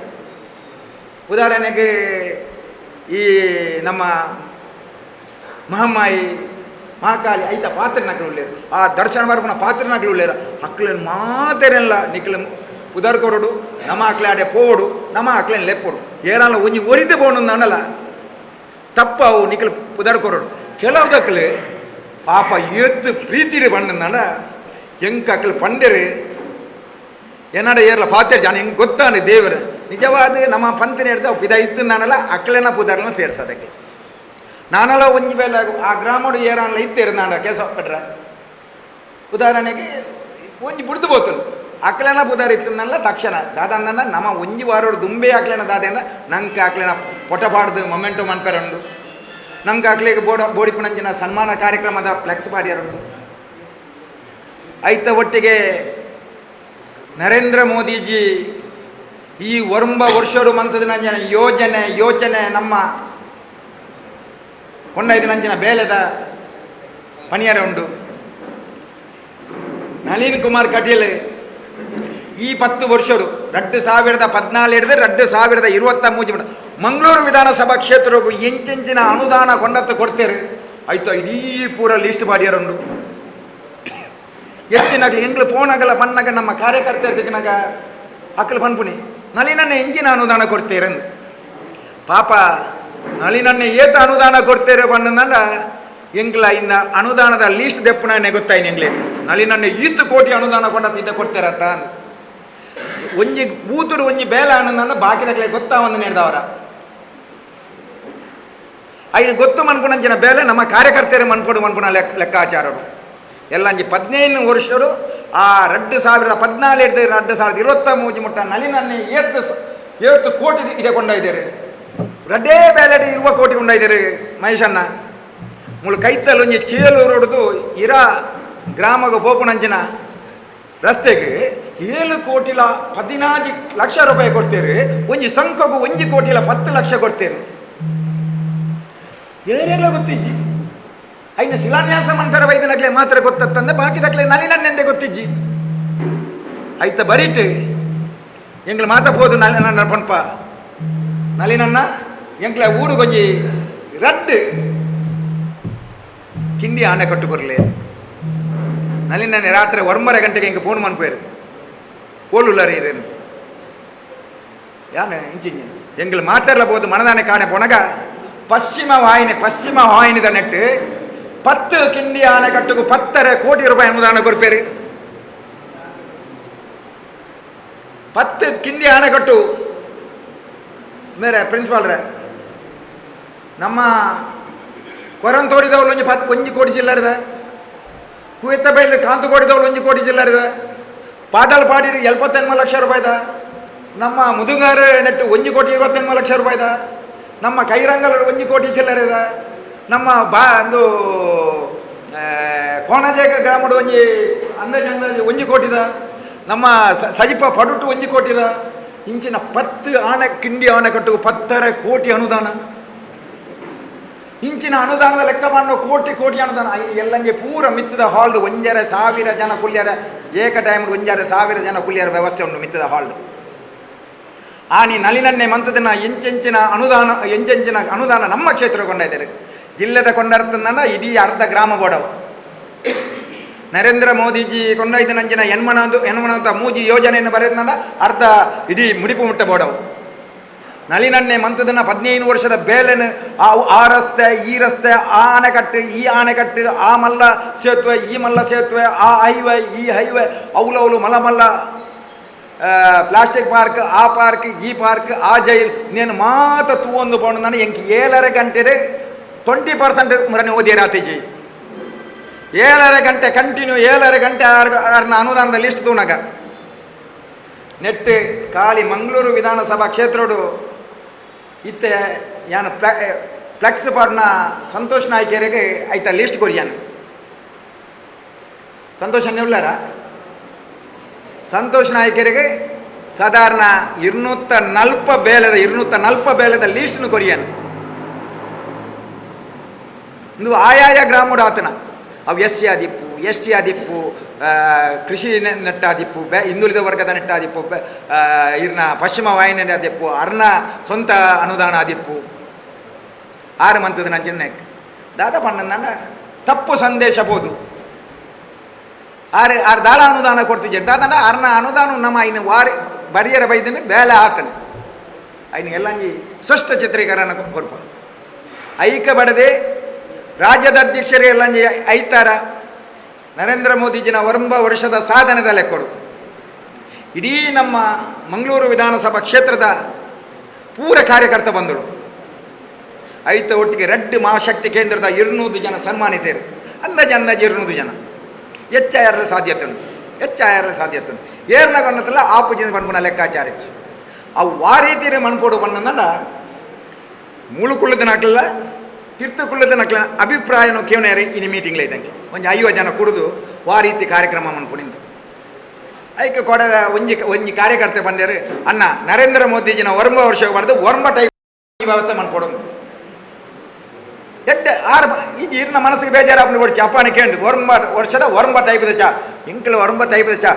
ಉದಾಹರಣೆಗೆ ಈ ನಮ್ಮ ಮಹಮ್ಮಾಯಿ ಮಹಾಕಾಳಿ ಐತ ಪಾತ್ರೆ ನಕಲು ಉಳ್ಳೇರು ಆ ದರ್ಶನ ಬರ್ಪುನ ಪಾತ್ರೆ ನಕಲು ಉಳ್ಳೇರ ಅಕ್ಲೇನು ಮಾತೆರೆಲ್ಲ ನಿಕ್ಲು ಪುದರ್ಕೊರಡು ನಮ್ಮ ಅಕ್ಲೆ ಆಡೆ ಪೋಡು ನಮ್ಮ ಅಕ್ಲೇನು ಲೆಪ್ಪೋಡು ಏರಾಲ ಒಂಜಿ ಒರಿತೆ ಪೋಡು ಅನ್ನಲ್ಲ ತಪ್ಪವು ನಿಕ್ಲು ಪುದರ್ಕೊರಡು ಕೆಲವುದಕ್ಲು ಪಾಪ ಎತ್ತು ಪ್ರೀತಿಡು ಬಂಡ ಎಂಕ ಅಕ್ಲು ಪಂಡೆರು ಎನ್ನಡ ಏರ್ಲ ಪಾತ್ರೆ ಜಾನ ಹೆಂಗೆ ಗೊತ್ತಾನೆ ದೇವರು ನಿಜವಾದ ನಮ್ಮ ಪಂತಿನ ಹಿಡ್ದು ಪಿದ ಇತ್ತು ನಾನಲ್ಲ ಅಕ್ಲೆನ ಪುದರ್ನ ಸೇರ್ಸೋದಕ್ಕೆ ನಾನೆಲ್ಲ ಒಂಜಿ ಬೇಲೆ ಆ ಗ್ರಾಮಡು ಏರಾನ್ಲ ಇತ್ತೇರು ನಾನು ಕೇಸ ಪಟ್ರ ಉದಾಹರಣೆಗೆ ಒಂಜಿ ಬುಡ್ದು ಬೋತಲು ಅಕ್ಲೆನ ಪುದಾರ ಇತ್ತನಲ್ಲ ತಕ್ಷಣ ದಾದಂದ ನಮ್ಮ ಒಂಜಿ ವಾರೋಡು ದುಂಬೆ ಅಕ್ಲೆನ ದಾದೆಂದ ನಂಗೆ ಅಕ್ಲೆನ ಪೊಟಪಾಡ್ದು ಮೊಮೆಂಟು ಮನ್ಪೆರಂಡು ನಂಗೆ ಅಕ್ಲೆಗೆ ಬೋಡಿಪುಣಂಜಿನ ಸನ್ಮಾನ ಕಾರ್ಯಕ್ರಮದ ಫ್ಲೆಕ್ಸ್ ಪಾಡ್ಯಾರುಂಡು ಐತ ಒಟ್ಟಿಗೆ ನರೇಂದ್ರ ಮೋದಿಜಿ ಈ 9 ವರ್ಷಡು ಮಂತದ ನಂಜನ ಯೋಚನೆ ನಮ್ಮ ಕೊಂಡೈದು ನಂಚಿನ ಬೇಲೆದ ಪಣಿಯರ ಉಂಡು ನಳಿನ್ ಕುಮಾರ್ ಕಟೀಲ್ ಈ 10 ವರ್ಷಡು 2014 ಹಿಡಿದು 2023 ಮಂಗಳೂರು ವಿಧಾನಸಭಾ ಕ್ಷೇತ್ರಕ್ಕೂ ಎಂಚಿನ ಅನುದಾನ ಕೊಂಡತ್ತು ಕೊಡ್ತೇರು ಆಯ್ತು ಇಡೀ ಪೂರ ಲೀಸ್ಟ್ ಬಾಡಿಯರುಂಡು ಎತ್ತಿನಾಗಲಿ ಎಂಗ್ಲು ಪೋನಾಗಲ್ಲ ಬಣ್ಣಾಗ ನಮ್ಮ ಕಾರ್ಯಕರ್ತರಿಗಾಗ ಅಕ್ಕಲು ಪನ್ಪುನಿ ನಳಿನನ್ನೇ ಇಂಜಿನ ಅನುದಾನ ಕೊಡ್ತೇರಂದು ಪಾಪ ನಳಿನನ್ನೇ ಏತ ಅನುದಾನ ಕೊಡ್ತೇರೆ ಬಣ್ಣಂದ ಎಂಗ್ಲ ಇನ್ನ ಅನುದಾನದ ಲೀಸ್ಟ್ ದೆಪ್ಪನೇ ಗೊತ್ತಾಯ್ತು ಎಂಗ್ಲೇ ನಳಿನನ್ನೇ 2 ಕೋಟಿ ಅನುದಾನ ಕೊಂಡ ಕೊಡ್ತೇರತ್ತ ಅಂದು ಒಂಜಿ ಬೂತುಡು ಒಂಜಿ ಬೇಲ ಅನ್ನಂದ ಬಾಕಿದಾಗಲೇ ಗೊತ್ತಾ ಒಂದು ನೆಡ್ದವರ ಐದು ಗೊತ್ತು ಮನ್ಪುನಂಚಿನ ಬೇಲೆ ನಮ್ಮ ಕಾರ್ಯಕರ್ತರೇ ಮನ್ಪುನ ಲೆಕ್ಕಾಚಾರರು ಎಲ್ಲ 15 ವರ್ಷರು ಆ 2014 2023 ಮುಟ್ಟ ನಳಿನನ್ನೇ 7 ಕೋಟಿ ಇದೆ ಕೊಂಡೊಯ್ದೇರು ರಡ್ಡೇ ಬೇಲೆಡೆ 20 ಕೋಟಿ ಕೊಂಡೊಯ್ದೇರು ಮಹೇಶಣ್ಣ ಮುಳು ಕೈತಲ್ಲಿ ಒಂಜಿ ಚೇಲೂರು ಹೊಡೆದು ಇರಾ ಗ್ರಾಮಗ ಬೋಪುನಂಚಿನ ರಸ್ತೆಗೆ 7 ಕೋಟಿಲ 14 ಲಕ್ಷ ರೂಪಾಯಿ ಕೊಡ್ತೇರು ಒಂಜಿ ಸಂಖ್ಯೆಗೂ 1 ಕೋಟಿಲ 10 ಲಕ್ಷ ಕೊಡ್ತೇರು ಏನೆಲ್ಲ ಗೊತ್ತಿಜ್ಜಿ ಐನ ಶಿಲಾನ್ಯಾಸ ಮನ್ಪೆರ ವೈದ್ಯನಗ್ಲೆ ಮಾತ್ರ ಗೊತ್ತಂದ್ರೆ ಬಾಕಿದಕ್ಲೆ ನಳಿನನ್ನೆಂದೇ ಗೊತ್ತಿಜ್ಜಿ ಆಯ್ತ ಬರೀಟ್ ಎಂಗ್ಲ ಮಾತಬೋದು ನನ್ನ ಪನ್ಪ ನಳಿನನ್ನ ಎಂಗ್ಲ ಊರುಗೊಂಜಿ ರಡ್ಡು ಕಿಂಡಿ ಆನೆ ಕಟ್ಟು ಬರಲಿ ನಳಿನನ್ನೇ ರಾತ್ರಿ 9:30 ಗಂಟೆಗೆ ಎಂಗೆ ಫೋನ್ ಮನ್ಪೇರು ಓಲುಲ್ಲರಿ ಇರೇನು ಯಾನೆ ಇಂಚಿಂಜಿ ಎಂಗ್ಲ ಮಾತಾಡ್ಲಬಹುದು ಮನದಾನೆ ಕಾಣೆ ಪೊಣಗ ಪಶ್ಚಿಮ ವಾಹಿನಿದ ನೆಟ್ಟು 10 ಕಿಂಡಿ ಆನೆಕಟ್ಟುಗೂ 10 ಕೋಟಿ ರೂಪಾಯಿ ಅನುದಾನ ಕೊಡ್ಪೇರು 10 ಕಿಂಡಿ ಆನೆಕಟ್ಟು ಮೇರೆ ಪ್ರಿನ್ಸಿಪಾಲ್ರೆ ನಮ್ಮ ಕೊರಂತೋಡಿದವ್ರು ಒಂಜಿ ಕೋಟಿ ಚಿಲ್ಲರಿದೆ ಕುವೆತ್ತ ಬೈಲ್ ಕಾಂತುಕೋಡಿದವ್ರು 1 ಕೋಟಿ ಚಿಲ್ಲರಿದೆ ಪಾದಲ್ ಪಾಡಿ 78 ಲಕ್ಷ ರೂಪಾಯಿದ ನಮ್ಮ ಮುದುಗಾರ ನೆಟ್ಟು 1 ಕೋಟಿ 28 ಲಕ್ಷ ರೂಪಾಯಿದ ನಮ್ಮ ಕೈರಂಗಲ 1 ಕೋಟಿ ಚಿಲ್ಲರಿದ ನಮ್ಮ ಒಂದು ಕೋಣಜೇಗ ಗ್ರಾಮದ ಒಂಜಿ ಅಂದಾಜು 1 ಕೋಟಿದ ನಮ್ಮ ಸಜಿಪ ಪಡುಟು 1 ಕೋಟಿದ ಇಂಚಿನ 10 ಕಿಂಡಿ ಆನೆಕಟ್ಟು 10 ಕೋಟಿ ಅನುದಾನ ಇಂಚಿನ ಅನುದಾನದ ಲೆಕ್ಕ ಮಾಡೋ ಕೋಟಿ ಅನುದಾನ ಎಲ್ಲಂಗೆ ಪೂರ ಮಿತ್ತದ ಹಾಲ್ದು 1,000 ಜನ ಕುಲ್ಯರ ಏಕ ಟೈಮ್ 1,000 ಜನ ಕುಲ್ಯರ ವ್ಯವಸ್ಥೆ ಉಂಟು ಮಿತ್ತದ ಹಾಲ್ದು ಆನಿ ನಳಿನನ್ನೇ ಮಂತದನ್ನ ಎಂಚೆಂಚಿನ ಅನುದಾನ ನಮ್ಮ ಕ್ಷೇತ್ರ ಕೊಂಡಾಯ್ತಾರೆ ಜಿಲ್ಲೆದ ಕೊಂಡರ್ತಂದ ಇಡೀ ಅರ್ಧ ಗ್ರಾಮ ಬೋಡವು ನರೇಂದ್ರ ಮೋದಿಜಿ ಕೊಂಡೊಯ್ದ ನಂಜಿನ ಎನ್ಮನಂತ ಮೂಜಿ ಯೋಜನೆಯನ್ನು ಬರೆದ ಅರ್ಧ ಇಡೀ ಮುಡಿಪು ಮುಟ್ಟ ಬೋಡವು ನಳಿನನ್ನೇ ಮಂತದನ್ನ 15 ವರ್ಷದ ಬೇಲೆನು ಆ ರಸ್ತೆ ಈ ರಸ್ತೆ ಆ ಆನೆಕಟ್ಟು ಈ ಆನೆಕಟ್ಟು ಆ ಮಲ್ಲ ಸೇತುವೆ ಈ ಮಲ್ಲ ಸೇತುವೆ ಆ ಹೈವೇ ಈ ಹೈವೇ ಅವಲವಲು ಮಲ್ಲ ಪ್ಲಾಸ್ಟಿಕ್ ಪಾರ್ಕ್ ಆ ಪಾರ್ಕ್ ಈ ಪಾರ್ಕ್ ಆ ಜೈಲ್ ನೇನು ಮಾತ ತೂವೊಂದು ಪೌಂಡು ನಾನು ಎಂಕಿ 7 ಗಂಟೆ 20% ಮುರನೆ ಓದಿ ರಾತ್ರಿ 7 ಗಂಟೆ ಕಂಟಿನ್ಯೂ 7 ಗಂಟೆ ಅವ್ರನ್ನ ಅನುದಾನದ ಲಿಸ್ಟ್ ತೂನಗ ನೆಟ್ಟು ಖಾಲಿ ಮಂಗಳೂರು ವಿಧಾನಸಭಾ ಕ್ಷೇತ್ರಡು ಇತ್ತೆ ಯಾನು ಫ್ಲೆಕ್ಸ್ ಪಾಡ್ನ ಸಂತೋಷ್ ನಾಯ್ಕರಿಗೆ ಆಯ್ತಾ ಲಿಸ್ಟ್ ಕೊರಿಯಾನು ಸಂತೋಷನೇ ಉಳ್ಳಾರ ಸಂತೋಷ್ ನಾಯ್ಕರಿಗೆ ಸಾಧಾರಣ 240 ಬೇಲೆದ ಲೀಸ್ಟ್ನು ಕೊರಿಯಾನು ಇಂದು ಆಯಾಯ ಗ್ರಾಮಡು ಆತನ ಅವು SC ಆದಿಪ್ಪು ST ಆದಿಪ್ಪು ಕೃಷಿ ನೆಟ್ಟ ಆದಿಪ್ಪು ಹಿಂದುಳಿದ ವರ್ಗದ ನೆಟ್ಟ ಆದಿಪ್ಪು ಇರ್ನ ಪಶ್ಚಿಮ ವಾಹಿನಿ ಆದಿಪ್ಪು ಅರ್ನ ಸ್ವಂತ ಅನುದಾನ ಆದಿಪ್ಪು 6 ಮಂತದ ನಂಜಿನ ದಾದ ಪಣ್ಣನ ತಪ್ಪು ಸಂದೇಶ ಬೋದು ಆರು ದಾಳ ಅನುದಾನ ಕೊಡ್ತಿದ್ದೆ ದಾದ ಅರ್ನ ಅನುದಾನ ನಮ್ಮ ಐನು ಬರಿಯರ ಬೈದನೆ ಬೇಲೆ ಹಾಕನು ಐನು ಎಲ್ಲ ಸ್ಪಷ್ಟ ಚಿತ್ರೀಕರಣ ಕೊಡ್ಪ ಐಕ ಬಡದೆ ರಾಜ್ಯದ ಅಧ್ಯಕ್ಷರೇ ಎಲ್ಲ ಐತಾರ ನರೇಂದ್ರ ಮೋದಿಜಿನ ವರ್ಷದ ಸಾಧನೆದ ಲೆಕ್ಕಡು ಇಡೀ ನಮ್ಮ ಮಂಗಳೂರು ವಿಧಾನಸಭಾ ಕ್ಷೇತ್ರದ ಪೂರ ಕಾರ್ಯಕರ್ತ ಬಂದರು ಐತ ಒಟ್ಟಿಗೆ ರೆಡ್ ಮಹಾಶಕ್ತಿ ಕೇಂದ್ರದ 200 ಜನ ಸನ್ಮಾನಿತರು ಅಂದಾಜು 200 ಜನ ಹೆಚ್ಚಾಯರಲು ಸಾಧ್ಯತೆ ಉಂಟು ಏರ್ನಗೊಂಡಲ್ಲ ಆಪುಜಿನ ಪನ್ಪುನ ಲೆಕ್ಕಾಚಾರ ಅವು ಆ ರೀತಿಯ ಮನ್ಪೋಡು ಬಣ್ಣಂದ ಮುಳುಕುಳ್ಳದ ನಕ್ಲ ತೀರ್ಥಕುಳ್ಳದ ನಕ್ಲ ಅಭಿಪ್ರಾಯನೂ ಕೇವನೇರಿ ಇನ್ನು ಮೀಟಿಂಗ್ಲ ಇದ್ದಂಗೆ ಒಂದು 50 ಜನ ಕುಡಿದು ಆ ರೀತಿ ಕಾರ್ಯಕ್ರಮ ಮನ್ಪುಣಿಂದು ಐಕೆ ಕೊಡದ ಒಂಜಿ ಕಾರ್ಯಕರ್ತೆ ಬಂದೇರು ಅಣ್ಣ ನರೇಂದ್ರ ಮೋದಿಜಿನ ವರ್ಷ ಬರೆದು ಟೈಪ್ ವ್ಯವಸ್ಥೆ ಮನ್ಕೊಡೋದು ಇದು ಇರ್ನ ಮನಸ್ಸಿಗೆ ಬೇಜಾರು ಕೊಡ್ಚಿ ಅಪ್ಪನ ಕೇಂದ್ರ ವರ್ಷದ ಟೈಪದ ಚಾ ಇಂಕಲು ಟೈಪದ ಚಾ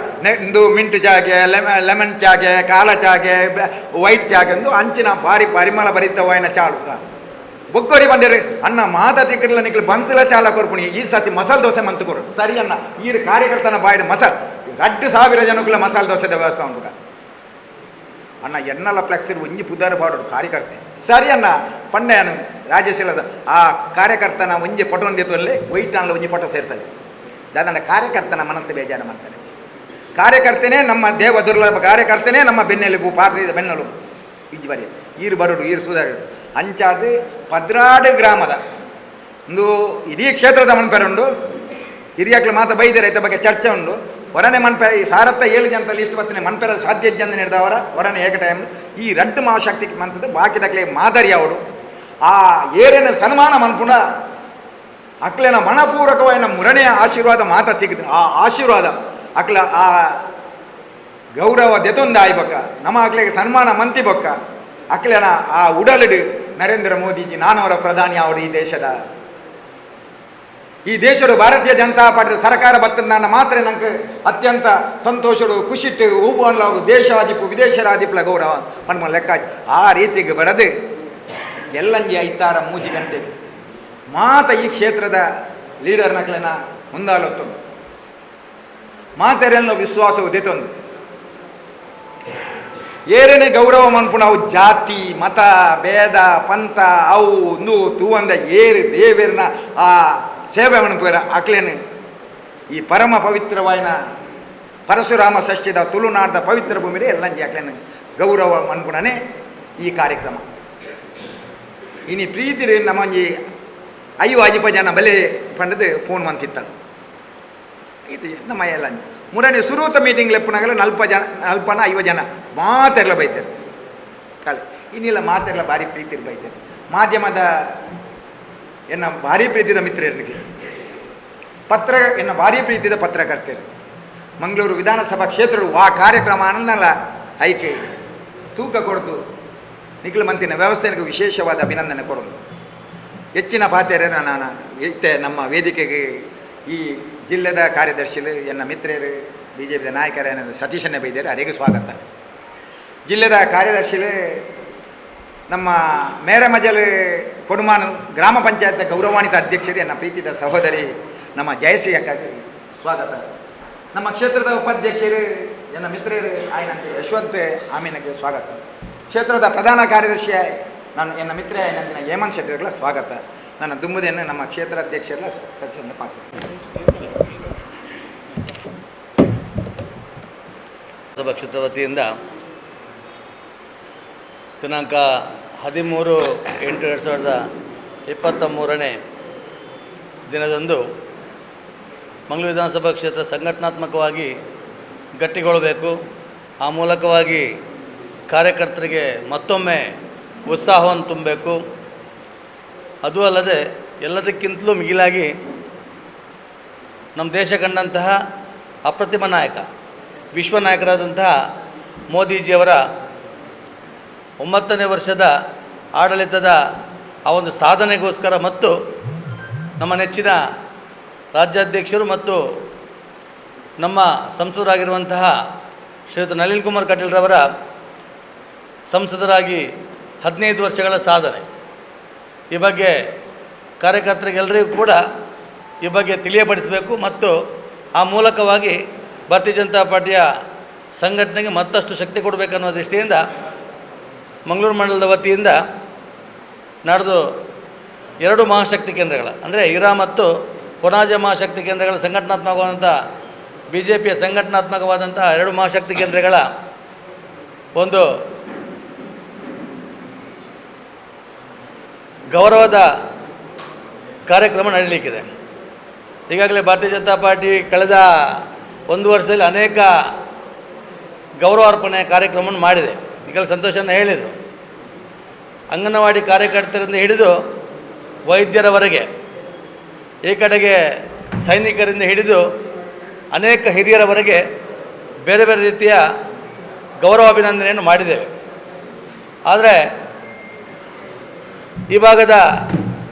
ಇಂದು ಮಿಂಟ್ ಚಾಗೆ ಲೆಮನ್ ಚಾಗೆ ಕಾಲ ಚಾಗೆ ವೈಟ್ ಚಾಗೆ ಅಂದು ಅಂಚಿನ ಭಾರಿ ಪರಿಮಳ ಭರಿತವಾಯಿನ ಚಾಳು ಬೊಕ್ಕೋರಿ ಬಂದಿರಿ ಅಣ್ಣ ಮಾತ ತಿಕ್ಕಡ್ಲ ನಿಕ್ಲು ಬನ್ಸಿಲ ಚಾಲ ಕೊರ್ಪುಣಿ ಈ ಸತಿ ಮಸಾಲೆ ದೋಸೆ ಮಂತು ಕೊರು ಸರಿ ಅಣ್ಣ ಈ ಕಾರ್ಯಕರ್ತನ ಬಾಯಿಡ್ ಮಸಾಲೆ 2,000 ಜನಕ್ಕುಲ್ಲ ಮಸಾಲೆ ದೋಸೆದ ವ್ಯವಸ್ಥೆ ಉಂಟು ಅಣ್ಣ ಎನ್ನಲ್ಲ ಫ್ಲೆಕ್ಸಿರ್ ಒಂಜಿ ಪುದಾರ ಬಾಡೋಡು ಕಾರ್ಯಕರ್ತೆ ಸರಿ ಅಣ್ಣ ಪಂಡೆಯನು ರಾಜೇಶ್ ಇಲ್ಲದ ಆ ಕಾರ್ಯಕರ್ತನ ಒಂಜಿ ಪೊಟ ಹೊಂದಿತ್ತಲ್ಲಿ ಒಯ್ಟಾನ್ಲ ಒಂಜಿ ಪೊಟ ಸೇರಿಸಲಿ ದಾದಣ್ಣ ಕಾರ್ಯಕರ್ತನ ಮನಸ್ಸು ಬೇಜಾರ ಮಾಡ್ತಾರೆ ಕಾರ್ಯಕರ್ತನೇ ನಮ್ಮ ದೇವ ದುರ್ಲಭ ಕಾರ್ಯಕರ್ತನೇ ನಮ್ಮ ಬೆನ್ನೆಲುಬು ಪಾತ್ರದ ಬೆನ್ನೆಲುಬು ಇಜ್ಜಿ ಬರೀ ಈರು ಬರೋಡು ಈರು ಸುಧಾರು ಅಂಚಾದ ಪದ್ರಾಡು ಗ್ರಾಮದ ಒಂದು ಇಡೀ ಕ್ಷೇತ್ರದ ಮನ್ಪೇರ ಉಂಡು ಹಿರಿಯಕ್ಲು ಮಾತ್ರ ಬೈದರೆ ಇದ್ದ ಬಗ್ಗೆ ಚರ್ಚೆ ಉಂಡು ಹೊರನೆ ಮನ್ಪೆ ಸಾರತ್ತ 7 ಜನದಲ್ಲಿ ಇಷ್ಟು ಬರ್ತನೆ ಮನ್ಪೆರ ಸಾಧ್ಯ ಜನ ನಡೆದವರ ಹೊರನೆ ಏಕ ಟೈಮ್ ಈ ರಡ್ಡು ಮಹಾಶಕ್ತಿ ಮಂತದ್ದು ಬಾಕಿದಕ್ಲೆ ಮಾದರಿ ಅವಡು ಆ ಏರಿನ ಸನ್ಮಾನ ಮನ್ಪುಂಡ ಅಕ್ಲೆನ ಮನಪೂರ್ವಕವಾದ ಮುರಣೆಯ ಆಶೀರ್ವಾದ ಮಾತ ತೆಗೆದು ಆ ಆಶೀರ್ವಾದ ಅಕ್ಲ ಆ ಗೌರವ ದೆತೊಂದು ಆಯ್ಬಕ್ಕ ನಮ್ಮ ಅಕ್ಲೆಗೆ ಸನ್ಮಾನ ಮಂತಿ ಬೊಕ್ಕ ಅಕ್ಲೆನ ಆ ಉಡಲಿಡು ನರೇಂದ್ರ ಮೋದಿಜಿ ನಾನವರ ಪ್ರಧಾನಿ ಅವರು ಈ ದೇಶಡು ಭಾರತೀಯ ಜನತಾ ಪಾರ್ಟಿ ಸರ್ಕಾರ ಬರ್ತದ ಮಾತ್ರ ನಂಗೆ ಅತ್ಯಂತ ಸಂತೋಷಡು ಖುಷಿಟ್ಟು ಹೂವು ಅನ್ಲಾಗು ದೇಶಾದಿಪ್ಪು ವಿದೇಶರಾದಿಪ್ಪಲ ಗೌರವ ಮನ್ಮ ಲೆಕ್ಕ ಆ ರೀತಿಗೆ ಬರದು ಎಲ್ಲಂಜಿ ಐತಾರ 3 ಗಂಟೆಗೆ ಮಾತ ಈ ಕ್ಷೇತ್ರದ ಲೀಡರ್ ನಕ್ಲೆನ ಮುಂದಾಲೊತ್ತು ಮಾತೆರೆಲ್ಲ ವಿಶ್ವಾಸವು ದೆತೊಂದು ಏರನೇ ಗೌರವ ಮನ್ಪುಣ ಅವು ಜಾತಿ ಮತ ಭೇದ ಪಂಥ ಅವು ತೂವಂದ ಏರು ದೇವೇರನ ಆ ಸೇವೆ ಮನ್ಪೇರ ಅಕ್ಲೇನು ಈ ಪರಮ ಪವಿತ್ರವಾಯಿನ ಪರಶುರಾಮ ಷಷ್ಠಿದ ತುಳುನಾಡದ ಪವಿತ್ರ ಭೂಮಿಡೆ ಎಲ್ಲಂಜಿ ಅಕ್ಲೇನು ಗೌರವ ಮನ್ಪುಣನೇ ಈ ಕಾರ್ಯಕ್ರಮ ಇನಿ ಪ್ರೀತಿ ನಮ್ಮಂಜಿ 5 ಜನ ಬಲೆ ಪಂಡದು ಫೋನ್ ಮಂತಿತ್ತ ಇದು ನಮ್ಮ ಎಲ್ಲಂಜಿ ಮುರನೆ ಸುರೂತ ಮೀಟಿಂಗ್ ಲೆಪ್ಪನಾಗಲ್ಲ 4 ಜನ ಮಾತೆಲ್ಲ ಬೈತಾರೆ ಕಾಲೆ ಇನ್ನಿಲ್ಲ ಮಾತೆಲ್ಲ ಭಾರಿ ಪ್ರೀತಿ ಬೈತಾರೆ ಮಾಧ್ಯಮದ ಎನ್ನ ಭಾರಿ ಪ್ರೀತಿದ ಮಿತ್ರರಿಗೆ ಪತ್ರ ಎನ್ನ ಭಾರಿ ಪ್ರೀತಿದ ಪತ್ರಕರ್ತರು ಮಂಗಳೂರು ವಿಧಾನಸಭಾ ಕ್ಷೇತ್ರಗಳು ಆ ಕಾರ್ಯಕ್ರಮ ಅನ್ನಲ್ಲ ಐಕೆ ತೂಕ ಕೊಡ್ತು ನಿಖಿಲ ಮಂತಿನ ವ್ಯವಸ್ಥೆಗೆ ವಿಶೇಷವಾದ ಅಭಿನಂದನೆ ಕೊಡೋದು ಹೆಚ್ಚಿನ ಪಾತ್ರೆಯನ್ನು ನಾನು ನಮ್ಮ ವೇದಿಕೆಗೆ ಈ ಜಿಲ್ಲೆದ ಕಾರ್ಯದರ್ಶಿಗಳು ಎನ್ನ ಮಿತ್ರರು BJP ನಾಯಕರ ಸತೀಶನ್ನೇ ಬೈದ್ದಾರೆ ಅವರಿಗೆ ಸ್ವಾಗತ ಜಿಲ್ಲೆದ ಕಾರ್ಯದರ್ಶಿಗಳು ನಮ್ಮ ಮೇರಮಜಲು ಕೊಡುಮಾನು ಗ್ರಾಮ ಪಂಚಾಯತ್ ಗೌರವಾನ್ವಿತ ಅಧ್ಯಕ್ಷರು ಎನ್ನ ಪ್ರೀತಿದ ಸಹೋದರಿ ನಮ್ಮ ಜಯಶ್ರೀ ಅಕ್ಕಗೆ ಸ್ವಾಗತ ನಮ್ಮ ಕ್ಷೇತ್ರದ ಉಪಾಧ್ಯಕ್ಷರು ಎನ್ನ ಮಿತ್ರರು ಆಯ್ನಂತೆ ಯಶವಂತ್ ಆಮೀನಗೆ ಸ್ವಾಗತ ಕ್ಷೇತ್ರದ ಪ್ರಧಾನ ಕಾರ್ಯದರ್ಶಿ ನಾನು ಎನ್ನ ಮಿತ್ರ ನಂದಿನ ಹೇಮಂತ್ ಶೆಟ್ಟಿಗಳ ಸ್ವಾಗತ ನನ್ನ ದುಂಬುದೆಯನ್ನು ನಮ್ಮ ಕ್ಷೇತ್ರ ಅಧ್ಯಕ್ಷರ ಸದಸ್ಯರಿಂದ ಪಾತ್ರ ಸಭಾ ಕ್ಷೇತ್ರ ವತಿಯಿಂದ ದಿನಾಂಕ 13/8/2023 ದಿನದಂದು ಮಂಗಳೂರು ವಿಧಾನಸಭಾ ಕ್ಷೇತ್ರ ಸಂಘಟನಾತ್ಮಕವಾಗಿ ಗಟ್ಟಿಗೊಳ್ಳಬೇಕು. ಆ ಮೂಲಕವಾಗಿ ಕಾರ್ಯಕರ್ತರಿಗೆ ಮತ್ತೊಮ್ಮೆ ಉತ್ಸಾಹವನ್ನು ತುಂಬಬೇಕು. ಅದು ಅಲ್ಲದೆ ಎಲ್ಲದಕ್ಕಿಂತಲೂ ಮಿಗಿಲಾಗಿ ನಮ್ಮ ದೇಶ ಕಂಡಂತಹ ಅಪ್ರತಿಮ ನಾಯಕ, ವಿಶ್ವ ನಾಯಕರಾದಂತಹ ಮೋದಿಜಿಯವರ 9ನೇ ವರ್ಷದ ಆಡಳಿತದ ಆ ಒಂದು ಸಾಧನೆಗೋಸ್ಕರ ಮತ್ತು ನಮ್ಮ ನೆಚ್ಚಿನ ರಾಜ್ಯಾಧ್ಯಕ್ಷರು ಮತ್ತು ನಮ್ಮ ಸಂಸದರಾಗಿರುವಂತಹ ಶ್ರೀಯುತ ನಳಿನ್ ಕುಮಾರ್ ಕಟೀಲ್ರವರ ಸಂಸದರಾಗಿ 15 ವರ್ಷಗಳ ಸಾಧನೆ, ಈ ಬಗ್ಗೆ ಕಾರ್ಯಕರ್ತರಿಗೆಲ್ಲರಿಗೂ ಕೂಡ ಈ ಬಗ್ಗೆ ತಿಳಿಯಪಡಿಸಬೇಕು ಮತ್ತು ಆ ಮೂಲಕವಾಗಿ ಭಾರತೀಯ ಜನತಾ ಪಾರ್ಟಿಯ ಸಂಘಟನೆಗೆ ಮತ್ತಷ್ಟು ಶಕ್ತಿ ಕೊಡಬೇಕನ್ನೋ ದೃಷ್ಟಿಯಿಂದ ಮಂಗಳೂರು ಮಂಡಲದ ವತಿಯಿಂದ ನಡೆದು 2 ಮಹಾಶಕ್ತಿ ಕೇಂದ್ರಗಳ ಅಂದರೆ ಹಿರಾ ಮತ್ತು ಕೊನಾಜ ಮಹಾಶಕ್ತಿ ಕೇಂದ್ರಗಳ ಸಂಘಟನಾತ್ಮಕವಾದಂಥ BJPಯ ಸಂಘಟನಾತ್ಮಕವಾದಂಥ 2 ಮಹಾಶಕ್ತಿ ಕೇಂದ್ರಗಳ ಒಂದು ಗೌರವದ ಕಾರ್ಯಕ್ರಮ ನಡೀಲಿಕ್ಕಿದೆ. ಈಗಾಗಲೇ ಭಾರತೀಯ ಜನತಾ ಪಾರ್ಟಿ ಕಳೆದ 1 ವರ್ಷದಲ್ಲಿ ಅನೇಕ ಗೌರವಾರ್ಪಣೆ ಕಾರ್ಯಕ್ರಮವನ್ನು ಮಾಡಿದೆ. ಈಗಲೇ ಸಂತೋಷನ ಹೇಳಿದರು. ಅಂಗನವಾಡಿ ಕಾರ್ಯಕರ್ತರಿಂದ ಹಿಡಿದು ವೈದ್ಯರವರೆಗೆ, ಈ ಕಡೆಗೆ ಸೈನಿಕರಿಂದ ಹಿಡಿದು ಅನೇಕ ಹಿರಿಯರವರೆಗೆ ಬೇರೆ ಬೇರೆ ರೀತಿಯ ಗೌರವಾಭಿನಂದನೆಯನ್ನು ಮಾಡಿದ್ದೇವೆ. ಆದರೆ ಈ ಭಾಗದ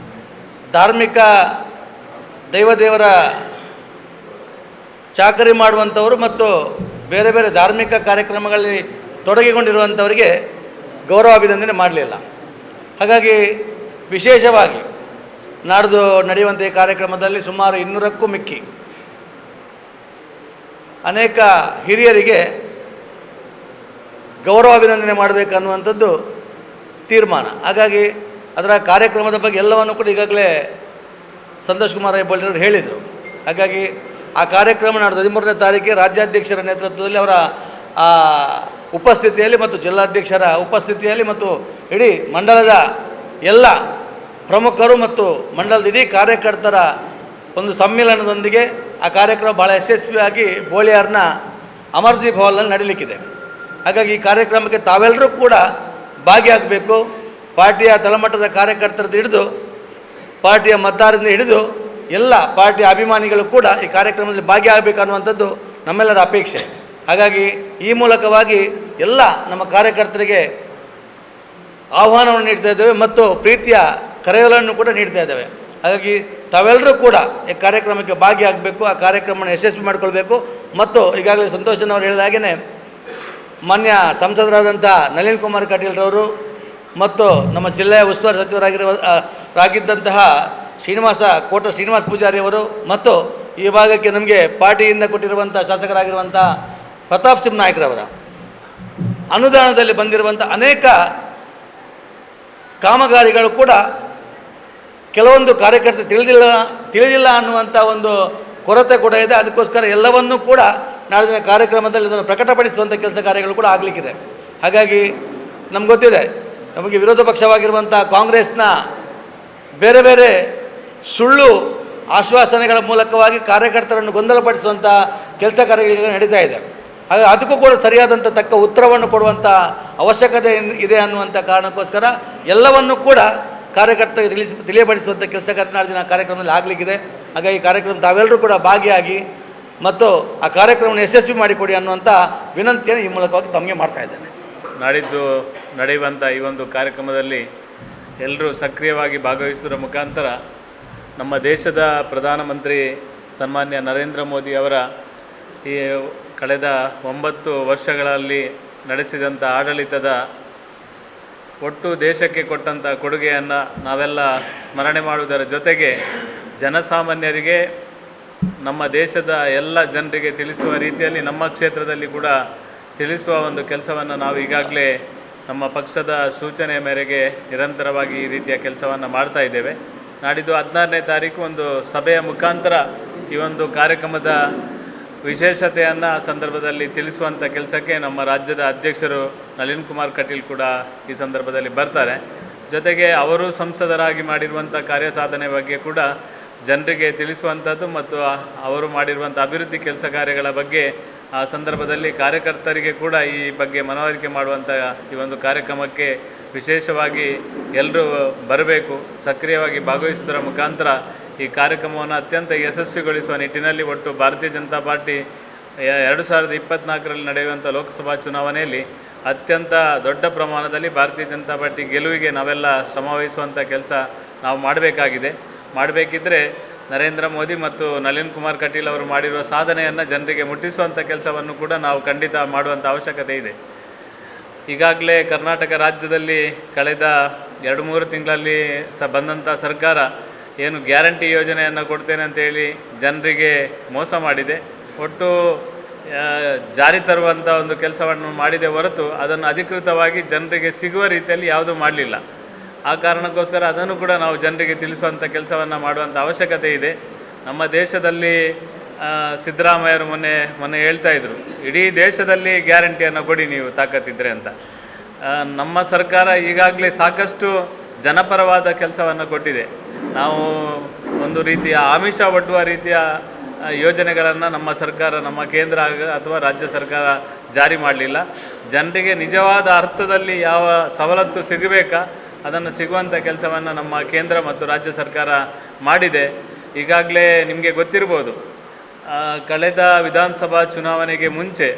ಧಾರ್ಮಿಕ ದೇವರ ಚಾಕರಿ ಮಾಡುವಂಥವರು ಮತ್ತು ಬೇರೆ ಬೇರೆ ಧಾರ್ಮಿಕ ಕಾರ್ಯಕ್ರಮಗಳಲ್ಲಿ ತೊಡಗಿಕೊಂಡಿರುವಂಥವರಿಗೆ ಗೌರವಾಭಿನಂದನೆ ಮಾಡಲಿಲ್ಲ. ಹಾಗಾಗಿ ವಿಶೇಷವಾಗಿ ನಾಡ್ದು ನಡೆಯುವಂಥ ಈ ಕಾರ್ಯಕ್ರಮದಲ್ಲಿ ಸುಮಾರು 200ಕ್ಕೂ ಮಿಕ್ಕಿ ಅನೇಕ ಹಿರಿಯರಿಗೆ ಗೌರವಾಭಿನಂದನೆ ಮಾಡಬೇಕನ್ನುವಂಥದ್ದು ತೀರ್ಮಾನ. ಹಾಗಾಗಿ ಅದರ ಕಾರ್ಯಕ್ರಮದ ಬಗ್ಗೆ ಎಲ್ಲವನ್ನು ಕೂಡ ಈಗಾಗಲೇ ಸಂತೋಷ್ ಕುಮಾರ್ ಹೆಬ್ಬಾಳ್ಕರ್ ಹೇಳಿದರು. ಹಾಗಾಗಿ ಆ ಕಾರ್ಯಕ್ರಮ ನಾಡ್ದು 13ನೇ ತಾರೀಕಿಗೆ ರಾಜ್ಯಾಧ್ಯಕ್ಷರ ನೇತೃತ್ವದಲ್ಲಿ ಅವರ ಉಪಸ್ಥಿತಿಯಲ್ಲಿ ಮತ್ತು ಜಿಲ್ಲಾಧ್ಯಕ್ಷರ ಉಪಸ್ಥಿತಿಯಲ್ಲಿ ಮತ್ತು ಇಡೀ ಮಂಡಲದ ಎಲ್ಲ ಪ್ರಮುಖರು ಮತ್ತು ಮಂಡಲದ ಇಡೀ ಕಾರ್ಯಕರ್ತರ ಒಂದು ಸಮ್ಮಿಲನದೊಂದಿಗೆ ಆ ಕಾರ್ಯಕ್ರಮ ಭಾಳ ಯಶಸ್ವಿಯಾಗಿ ಬೋಳಿಯಾರ್ನ ಅಮರ್ದೀಪ್ ಹಾಲ್ನಲ್ಲಿ ನಡೀಲಿಕ್ಕಿದೆ. ಹಾಗಾಗಿ ಈ ಕಾರ್ಯಕ್ರಮಕ್ಕೆ ತಾವೆಲ್ಲರೂ ಕೂಡ ಭಾಗಿಯಾಗಬೇಕು. ಪಾರ್ಟಿಯ ತಳಮಟ್ಟದ ಕಾರ್ಯಕರ್ತರದ್ದು ಹಿಡಿದು ಪಾರ್ಟಿಯ ಮತದಾರರಿಂದ ಹಿಡಿದು ಎಲ್ಲ ಪಾರ್ಟಿಯ ಅಭಿಮಾನಿಗಳು ಕೂಡ ಈ ಕಾರ್ಯಕ್ರಮದಲ್ಲಿ ಭಾಗಿಯಾಗಬೇಕು ಅನ್ನುವಂಥದ್ದು ನಮ್ಮೆಲ್ಲರ ಅಪೇಕ್ಷೆ. ಹಾಗಾಗಿ ಈ ಮೂಲಕವಾಗಿ ಎಲ್ಲ ನಮ್ಮ ಕಾರ್ಯಕರ್ತರಿಗೆ ಆಹ್ವಾನವನ್ನು ನೀಡ್ತಾ ಇದ್ದೇವೆ ಮತ್ತು ಪ್ರೀತಿಯ ಕರೆಗಳನ್ನು ಕೂಡ ನೀಡ್ತಾ ಇದ್ದೇವೆ. ಹಾಗಾಗಿ ತಾವೆಲ್ಲರೂ ಕೂಡ ಈ ಕಾರ್ಯಕ್ರಮಕ್ಕೆ ಭಾಗಿಯಾಗಬೇಕು, ಆ ಕಾರ್ಯಕ್ರಮವನ್ನು ಯಶಸ್ವಿ ಮಾಡಿಕೊಳ್ಬೇಕು. ಮತ್ತು ಈಗಾಗಲೇ ಸಂತೋಷನವರು ಹೇಳಿದ ಹಾಗೆಯೇ ಮಾನ್ಯ ಸಂಸದರಾದಂಥ ನಳಿನ್ ಕುಮಾರ್ ಕಟೀಲ್ರವರು ಮತ್ತು ನಮ್ಮ ಜಿಲ್ಲೆಯ ಉಸ್ತುವಾರಿ ಸಚಿವರಾಗಿದ್ದಂತಹ ಕೋಟ ಶ್ರೀನಿವಾಸ ಪೂಜಾರಿಯವರು ಮತ್ತು ಈ ಭಾಗಕ್ಕೆ ನಮಗೆ ಪಾರ್ಟಿಯಿಂದ ಕೊಟ್ಟಿರುವಂಥ ಶಾಸಕರಾಗಿರುವಂಥ ಪ್ರತಾಪ್ ಸಿಂಹ ನಾಯ್ಕರವರ ಅನುದಾನದಲ್ಲಿ ಬಂದಿರುವಂಥ ಅನೇಕ ಕಾಮಗಾರಿಗಳು ಕೂಡ ಕೆಲವೊಂದು ಕಾರ್ಯಕರ್ತರು ತಿಳಿದಿಲ್ಲ ಅನ್ನುವಂಥ ಒಂದು ಕೊರತೆ ಕೂಡ ಇದೆ. ಅದಕ್ಕೋಸ್ಕರ ಎಲ್ಲವನ್ನೂ ಕೂಡ ನಾಳಿನ ಕಾರ್ಯಕ್ರಮದಲ್ಲಿ ಅದನ್ನು ಪ್ರಕಟಪಡಿಸುವಂಥ ಕೆಲಸ ಕಾರ್ಯಗಳು ಕೂಡ ಆಗಲಿಕ್ಕಿದೆ. ಹಾಗಾಗಿ ನಮ್ಗೆ ಗೊತ್ತಿದೆ, ನಮಗೆ ವಿರೋಧ ಪಕ್ಷವಾಗಿರುವಂಥ ಕಾಂಗ್ರೆಸ್ನ ಬೇರೆ ಬೇರೆ ಸುಳ್ಳು ಆಶ್ವಾಸನೆಗಳ ಮೂಲಕವಾಗಿ ಕಾರ್ಯಕರ್ತರನ್ನು ಗೊಂದಲಪಡಿಸುವಂಥ ಕೆಲಸ ಕಾರ್ಯಗಳು ನಡೀತಾ ಇದೆ. ಹಾಗೆ ಅದಕ್ಕೂ ಕೂಡ ಸರಿಯಾದಂಥ ತಕ್ಕ ಉತ್ತರವನ್ನು ಕೊಡುವಂಥ ಅವಶ್ಯಕತೆ ಇದೆ ಅನ್ನುವಂಥ ಕಾರಣಕ್ಕೋಸ್ಕರ ಎಲ್ಲವನ್ನೂ ಕೂಡ ಕಾರ್ಯಕರ್ತರಿಗೆ ತಿಳಿಯಪಡಿಸುವಂಥ ಕೆಲಸ ನಾಳಿನ ಕಾರ್ಯಕ್ರಮದಲ್ಲಿ ಆಗಲಿಕ್ಕಿದೆ. ಹಾಗಾಗಿ ಈ ಕಾರ್ಯಕ್ರಮ ತಾವೆಲ್ಲರೂ ಕೂಡ ಭಾಗಿಯಾಗಿ ಮತ್ತು ಆ ಕಾರ್ಯಕ್ರಮವನ್ನು ಯಶಸ್ವಿ ಮಾಡಿಕೊಡಿ ಅನ್ನುವಂಥ ವಿನಂತಿಯನ್ನು ಈ ಮೂಲಕವಾಗಿ ತಮಗೆ ಮಾಡ್ತಾ ಇದ್ದೇನೆ. ನಾಡಿದ್ದು ನಡೆಯುವಂಥ ಈ ಒಂದು ಕಾರ್ಯಕ್ರಮದಲ್ಲಿ ಎಲ್ಲರೂ ಸಕ್ರಿಯವಾಗಿ ಭಾಗವಹಿಸುವ ಮುಖಾಂತರ ನಮ್ಮ ದೇಶದ ಪ್ರಧಾನಮಂತ್ರಿ ಸನ್ಮಾನ್ಯ ನರೇಂದ್ರ ಮೋದಿ ಅವರ ಈ ಕಳೆದ 9 ವರ್ಷಗಳಲ್ಲಿ ನಡೆಸಿದಂಥ ಆಡಳಿತದ ಒಟ್ಟು ದೇಶಕ್ಕೆ ಕೊಟ್ಟಂಥ ಕೊಡುಗೆಯನ್ನು ನಾವೆಲ್ಲ ಸ್ಮರಣೆ ಮಾಡುವುದರ ಜೊತೆಗೆ ಜನಸಾಮಾನ್ಯರಿಗೆ ನಮ್ಮ ದೇಶದ ಎಲ್ಲ ಜನರಿಗೆ ತಿಳಿಸುವ ರೀತಿಯಲ್ಲಿ ನಮ್ಮ ಕ್ಷೇತ್ರದಲ್ಲಿ ಕೂಡ ತಿಳಿಸುವ ಒಂದು ಕೆಲಸವನ್ನು ನಾವು ಈಗಾಗಲೇ ನಮ್ಮ ಪಕ್ಷದ ಸೂಚನೆಯ ಮೇರೆಗೆ ನಿರಂತರವಾಗಿ ಈ ರೀತಿಯ ಕೆಲಸವನ್ನು ಮಾಡ್ತಾ ಇದ್ದೇವೆ. ನಾಡಿದ್ದು 16ನೇ ತಾರೀಕು ಒಂದು ಸಭೆಯ ಮುಖಾಂತರ ಈ ಒಂದು ಕಾರ್ಯಕ್ರಮದ ವಿಶೇಷತೆಯನ್ನು ಸಂದರ್ಭದಲ್ಲಿ ತಿಳಿಸುವಂಥ ಕೆಲಸಕ್ಕೆ ನಮ್ಮ ರಾಜ್ಯದ ಅಧ್ಯಕ್ಷರು ನಳಿನ್ ಕುಮಾರ್ ಕಟೀಲ್ ಕೂಡ ಈ ಸಂದರ್ಭದಲ್ಲಿ ಬರ್ತಾರೆ. ಜೊತೆಗೆ ಅವರು ಸಂಸದರಾಗಿ ಮಾಡಿರುವಂಥ ಕಾರ್ಯಸಾಧನೆ ಬಗ್ಗೆ ಕೂಡ ಜನರಿಗೆ ತಿಳಿಸುವಂಥದ್ದು ಮತ್ತು ಅವರು ಮಾಡಿರುವಂಥ ಅಭಿವೃದ್ಧಿ ಕೆಲಸ ಕಾರ್ಯಗಳ ಬಗ್ಗೆ ಆ ಸಂದರ್ಭದಲ್ಲಿ ಕಾರ್ಯಕರ್ತರಿಗೆ ಕೂಡ ಈ ಬಗ್ಗೆ ಮನವರಿಕೆ ಮಾಡುವಂಥ ಈ ಒಂದು ಕಾರ್ಯಕ್ರಮಕ್ಕೆ ವಿಶೇಷವಾಗಿ ಎಲ್ಲರೂ ಬರಬೇಕು, ಸಕ್ರಿಯವಾಗಿ ಭಾಗವಹಿಸುವುದರ ಮುಖಾಂತರ ಈ ಕಾರ್ಯಕ್ರಮವನ್ನು ಅತ್ಯಂತ ಯಶಸ್ವಿಗೊಳಿಸುವ ನಿಟ್ಟಿನಲ್ಲಿ ಒಟ್ಟು ಭಾರತೀಯ ಜನತಾ ಪಾರ್ಟಿ 2024ರಲ್ಲಿ ನಡೆಯುವಂಥ ಲೋಕಸಭಾ ಚುನಾವಣೆಯಲ್ಲಿ ಅತ್ಯಂತ ದೊಡ್ಡ ಪ್ರಮಾಣದಲ್ಲಿ ಭಾರತೀಯ ಜನತಾ ಪಾರ್ಟಿ ಗೆಲುವಿಗೆ ನಾವೆಲ್ಲ ಶ್ರಮವಹಿಸುವಂಥ ಕೆಲಸ ನಾವು ಮಾಡಬೇಕಿದ್ದರೆ ನರೇಂದ್ರ ಮೋದಿ ಮತ್ತು ನಳಿನ್ ಕುಮಾರ್ ಕಟೀಲ್ ಅವರು ಮಾಡಿರುವ ಸಾಧನೆಯನ್ನು ಜನರಿಗೆ ಮುಟ್ಟಿಸುವಂಥ ಕೆಲಸವನ್ನು ಕೂಡ ನಾವು ಖಂಡಿತ ಮಾಡುವಂಥ ಅವಶ್ಯಕತೆ ಇದೆ. ಈಗಾಗಲೇ ಕರ್ನಾಟಕ ರಾಜ್ಯದಲ್ಲಿ ಕಳೆದ 2-3 ತಿಂಗಳಲ್ಲಿ ಬಂದಂಥ ಸರ್ಕಾರ ಏನು ಗ್ಯಾರಂಟಿ ಯೋಜನೆಯನ್ನು ಕೊಡ್ತೇನೆ ಅಂತೇಳಿ ಜನರಿಗೆ ಮೋಸ ಮಾಡಿದೆ. ಒಟ್ಟು ಜಾರಿ ತರುವಂಥ ಒಂದು ಕೆಲಸವನ್ನು ಮಾಡಿದೆ ಹೊರತು ಅದನ್ನು ಅಧಿಕೃತವಾಗಿ ಜನರಿಗೆ ಸಿಗುವ ರೀತಿಯಲ್ಲಿ ಯಾವುದೂ ಮಾಡಲಿಲ್ಲ. ಆ ಕಾರಣಕ್ಕೋಸ್ಕರ ಅದನ್ನು ಕೂಡ ನಾವು ಜನರಿಗೆ ತಿಳಿಸುವಂಥ ಕೆಲಸವನ್ನು ಮಾಡುವಂಥ ಅವಶ್ಯಕತೆ ಇದೆ. ನಮ್ಮ ದೇಶದಲ್ಲಿ ಸಿದ್ದರಾಮಯ್ಯರು ಮೊನ್ನೆ ಹೇಳ್ತಾ ಇದ್ದರು, ಇಡೀ ದೇಶದಲ್ಲಿ ಗ್ಯಾರಂಟಿಯನ್ನು ಕೊಡಿ ನೀವು ತಾಕತ್ತಿದ್ರೆ ಅಂತ. ನಮ್ಮ ಸರ್ಕಾರ ಈಗಾಗಲೇ ಸಾಕಷ್ಟು ಜನಪರವಾದ ಕೆಲಸವನ್ನು ಕೊಟ್ಟಿದೆ. ನಾವು ಒಂದು ರೀತಿಯ ಆಮಿಷ ಒಡ್ಡುವ ರೀತಿಯ ಯೋಜನೆಗಳನ್ನು ನಮ್ಮ ಸರ್ಕಾರ, ನಮ್ಮ ಕೇಂದ್ರ ಅಥವಾ ರಾಜ್ಯ ಸರ್ಕಾರ ಜಾರಿ ಮಾಡಲಿಲ್ಲ. ಜನರಿಗೆ ನಿಜವಾದ ಅರ್ಥದಲ್ಲಿ ಯಾವ ಸವಲತ್ತು ಸಿಗಬೇಕಾ ಅದನ್ನು ಸಿಗುವಂಥ ಕೆಲಸವನ್ನು ನಮ್ಮ ಕೇಂದ್ರ ಮತ್ತು ರಾಜ್ಯ ಸರ್ಕಾರ ಮಾಡಿದೆ. ಈಗಾಗಲೇ ನಿಮಗೆ ಗೊತ್ತಿರ್ಬೋದು, ಕಳೆದ ವಿಧಾನಸಭಾ ಚುನಾವಣೆಗೆ ಮುಂಚೆ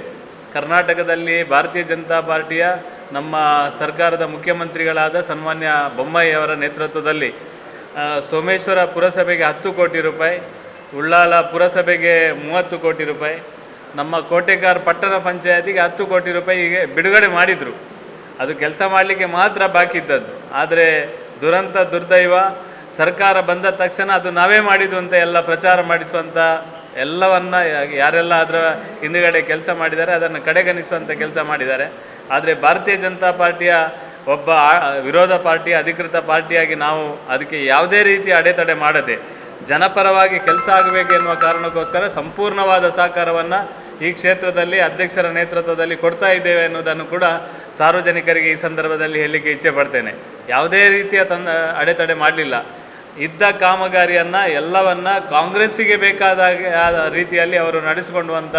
ಕರ್ನಾಟಕದಲ್ಲಿ ಭಾರತೀಯ ಜನತಾ ಪಾರ್ಟಿಯ ನಮ್ಮ ಸರ್ಕಾರದ ಮುಖ್ಯಮಂತ್ರಿಗಳಾದ ಸನ್ಮಾನ್ಯ ಬೊಮ್ಮಾಯಿ ಅವರ ನೇತೃತ್ವದಲ್ಲಿ ಸೋಮೇಶ್ವರ ಪುರಸಭೆಗೆ 10 ಕೋಟಿ ರೂಪಾಯಿ, ಉಳ್ಳಾಲ ಪುರಸಭೆಗೆ 30 ಕೋಟಿ ರೂಪಾಯಿ, ನಮ್ಮ ಕೋಟೆಗಾರ್ ಪಟ್ಟಣ ಪಂಚಾಯತಿಗೆ 10 ಕೋಟಿ ರೂಪಾಯಿಗೆ ಬಿಡುಗಡೆ ಮಾಡಿದರು. ಅದು ಕೆಲಸ ಮಾಡಲಿಕ್ಕೆ ಮಾತ್ರ ಬಾಕಿ ಇದ್ದದ್ದು. ಆದರೆ ದುರಂತ ದುರ್ದೈವ ಸರ್ಕಾರ ಬಂದ ತಕ್ಷಣ ಅದು ನಾವೇ ಮಾಡಿದ್ದು ಅಂತ ಎಲ್ಲ ಪ್ರಚಾರ ಮಾಡಿಸುವಂಥ ಎಲ್ಲವನ್ನ ಯಾರೆಲ್ಲ ಅದರ ಹಿಂದುಗಡೆ ಕೆಲಸ ಮಾಡಿದ್ದಾರೆ ಅದನ್ನು ಕಡೆಗಣಿಸುವಂಥ ಕೆಲಸ ಮಾಡಿದ್ದಾರೆ. ಆದರೆ ಭಾರತೀಯ ಜನತಾ ಪಾರ್ಟಿಯ ಒಬ್ಬ ವಿರೋಧ ಪಾರ್ಟಿ, ಅಧಿಕೃತ ಪಾರ್ಟಿಯಾಗಿ ನಾವು ಅದಕ್ಕೆ ಯಾವುದೇ ರೀತಿ ಅಡೆತಡೆ ಮಾಡದೆ ಜನಪರವಾಗಿ ಕೆಲಸ ಆಗಬೇಕೆನ್ನುವ ಕಾರಣಕ್ಕೋಸ್ಕರ ಸಂಪೂರ್ಣವಾದ ಸಹಕಾರವನ್ನು ಈ ಕ್ಷೇತ್ರದಲ್ಲಿ ಅಧ್ಯಕ್ಷರ ನೇತೃತ್ವದಲ್ಲಿ ಕೊಡ್ತಾ ಇದ್ದೇವೆ ಎನ್ನುವುದನ್ನು ಕೂಡ ಸಾರ್ವಜನಿಕರಿಗೆ ಈ ಸಂದರ್ಭದಲ್ಲಿ ಹೇಳಲಿಕ್ಕೆ ಇಚ್ಛೆ ಪಡ್ತೇನೆ. ಯಾವುದೇ ರೀತಿಯ ಅಡೆತಡೆ ಮಾಡಲಿಲ್ಲ. ಇದ್ದ ಕಾಮಗಾರಿಯನ್ನು ಎಲ್ಲವನ್ನ ಕಾಂಗ್ರೆಸ್ಸಿಗೆ ಬೇಕಾದ ರೀತಿಯಲ್ಲಿ ಅವರು ನಡೆಸಿಕೊಳ್ಳುವಂಥ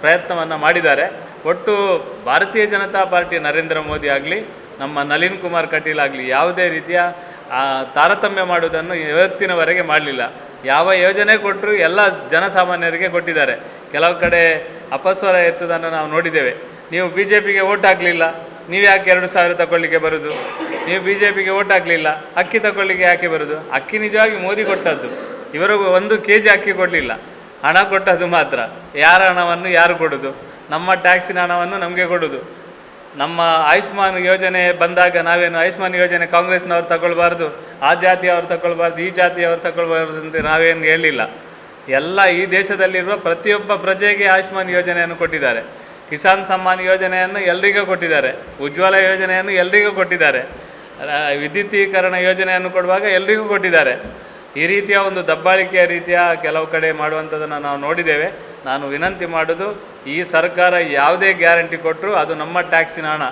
ಪ್ರಯತ್ನವನ್ನು ಮಾಡಿದ್ದಾರೆ. ಒಟ್ಟು ಭಾರತೀಯ ಜನತಾ ಪಾರ್ಟಿ ನರೇಂದ್ರ ಮೋದಿ ಆಗಲಿ, ನಮ್ಮ ನಳಿನ್ ಕುಮಾರ್ ಕಟೀಲ್ ಆಗಲಿ ಯಾವುದೇ ರೀತಿಯ ತಾರತಮ್ಯ ಮಾಡುವುದನ್ನು ಇವತ್ತಿನವರೆಗೆ ಮಾಡಲಿಲ್ಲ. ಯಾವ ಯೋಜನೆ ಕೊಟ್ಟರು ಎಲ್ಲ ಜನಸಾಮಾನ್ಯರಿಗೆ ಕೊಟ್ಟಿದ್ದಾರೆ. ಕೆಲವು ಕಡೆ ಅಪಸ್ವರ ಎತ್ತುವುದನ್ನು ನಾವು ನೋಡಿದ್ದೇವೆ. ನೀವು ಬಿ ಜೆ ಪಿಗೆ ಓಟ್ ಹಾಕಲಿಲ್ಲ, ನೀವು ಯಾಕೆ 2,000 ತಗೊಳ್ಳಿಕ್ಕೆ ಬರೋದು? ನೀವು ಬಿ ಜೆ ಪಿಗೆ ಓಟ್ ಹಾಕಲಿಲ್ಲ, ಅಕ್ಕಿ ತಗೊಳ್ಳಿಕ್ಕೆ ಯಾಕೆ ಬರೋದು? ಅಕ್ಕಿ ನಿಜವಾಗಿ ಮೋದಿ ಕೊಟ್ಟದ್ದು, ಇವರಿಗೂ 1 kg ಅಕ್ಕಿ ಕೊಡಲಿಲ್ಲ, ಹಣ ಕೊಟ್ಟದ್ದು ಮಾತ್ರ. ಯಾರ ಹಣವನ್ನು ಯಾರು ಕೊಡೋದು? ನಮ್ಮ ಟ್ಯಾಕ್ಸಿನ ಹಣವನ್ನು ನಮಗೆ ಕೊಡೋದು. ನಮ್ಮ ಆಯುಷ್ಮಾನ್ ಯೋಜನೆ ಬಂದಾಗ ನಾವೇನು ಆಯುಷ್ಮಾನ್ ಯೋಜನೆ ಕಾಂಗ್ರೆಸ್ನವ್ರು ತಗೊಳ್ಬಾರ್ದು, ಆ ಜಾತಿಯವ್ರು ತಗೊಳ್ಬಾರ್ದು, ಈ ಜಾತಿಯವ್ರು ತಗೊಳ್ಬಾರ್ದು ಅಂತ ನಾವೇನು ಹೇಳಿಲ್ಲ. ಎಲ್ಲ ಈ ದೇಶದಲ್ಲಿರುವ ಪ್ರತಿಯೊಬ್ಬ ಪ್ರಜೆಗೆ ಆಯುಷ್ಮಾನ್ ಯೋಜನೆಯನ್ನು ಕೊಟ್ಟಿದ್ದಾರೆ. ಕಿಸಾನ್ ಸಮ್ಮಾನ್ ಯೋಜನೆಯನ್ನು ಎಲ್ರಿಗೂ ಕೊಟ್ಟಿದ್ದಾರೆ. ಉಜ್ವಲ ಯೋಜನೆಯನ್ನು ಎಲ್ರಿಗೂ ಕೊಟ್ಟಿದ್ದಾರೆ. ವಿದ್ಯುತೀಕರಣ ಯೋಜನೆಯನ್ನು ಕೊಡುವಾಗ ಎಲ್ರಿಗೂ ಕೊಟ್ಟಿದ್ದಾರೆ. ಈ ರೀತಿಯ ಒಂದು ದಬ್ಬಾಳಿಕೆಯ ರೀತಿಯ ಕೆಲವು ಕಡೆ ಮಾಡುವಂಥದ್ದನ್ನು ನಾವು ನೋಡಿದ್ದೇವೆ. ನಾನು ವಿನಂತಿ ಮಾಡೋದು, ಈ ಸರ್ಕಾರ ಯಾವುದೇ ಗ್ಯಾರಂಟಿ ಕೊಟ್ಟರು ಅದು ನಮ್ಮ ಟ್ಯಾಕ್ಸಿನ ಹಣ,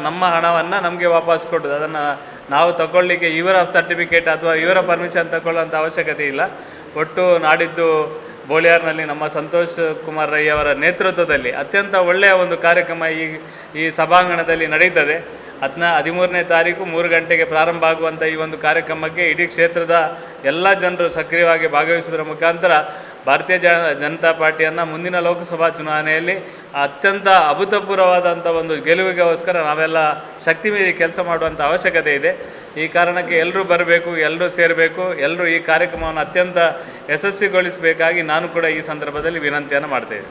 ನಮ್ಮ ಹಣವನ್ನು ನಮಗೆ ವಾಪಸ್ ಕೊಡೋದು. ಅದನ್ನು ನಾವು ತಗೊಳ್ಳಿಕ್ಕೆ ಇವರ ಸರ್ಟಿಫಿಕೇಟ್ ಅಥವಾ ಇವರ ಪರ್ಮಿಷನ್ ತಗೊಳ್ಳುವಂಥ ಅವಶ್ಯಕತೆ ಇಲ್ಲ. ಒಟ್ಟು ನಾಡಿದ್ದು ಬೋಳಿಯಾರ್ನಲ್ಲಿ ನಮ್ಮ ಸಂತೋಷ್ ಕುಮಾರ್ ರೈ ಅವರ ನೇತೃತ್ವದಲ್ಲಿ ಅತ್ಯಂತ ಒಳ್ಳೆಯ ಒಂದು ಕಾರ್ಯಕ್ರಮ ಈ ಸಭಾಂಗಣದಲ್ಲಿ ನಡೀತದೆ. 13ನೇ ತಾರೀಕು 3 ಗಂಟೆಗೆ ಪ್ರಾರಂಭ ಆಗುವಂಥ ಈ ಒಂದು ಕಾರ್ಯಕ್ರಮಕ್ಕೆ ಇಡೀ ಕ್ಷೇತ್ರದ ಎಲ್ಲ ಜನರು ಸಕ್ರಿಯವಾಗಿ ಭಾಗವಹಿಸುವುದರ ಮುಖಾಂತರ ಭಾರತೀಯ ಜನತಾ ಪಾರ್ಟಿಯನ್ನು ಮುಂದಿನ ಲೋಕಸಭಾ ಚುನಾವಣೆಯಲ್ಲಿ ಅತ್ಯಂತ ಅಭೂತಪೂರ್ವವಾದಂಥ ಒಂದು ಗೆಲುವಿಗೋಸ್ಕರ ನಾವೆಲ್ಲ ಶಕ್ತಿ ಮೀರಿ ಕೆಲಸ ಮಾಡುವಂಥ ಅವಶ್ಯಕತೆ ಇದೆ. ಈ ಕಾರಣಕ್ಕೆ ಎಲ್ಲರೂ ಬರಬೇಕು, ಎಲ್ಲರೂ ಸೇರಬೇಕು, ಎಲ್ಲರೂ ಈ ಕಾರ್ಯಕ್ರಮವನ್ನು ಅತ್ಯಂತ ಯಶಸ್ವಿಗೊಳಿಸಬೇಕಾಗಿ ನಾನು ಕೂಡ ಈ ಸಂದರ್ಭದಲ್ಲಿ ವಿನಂತಿಯನ್ನು ಮಾಡ್ತೇನೆ.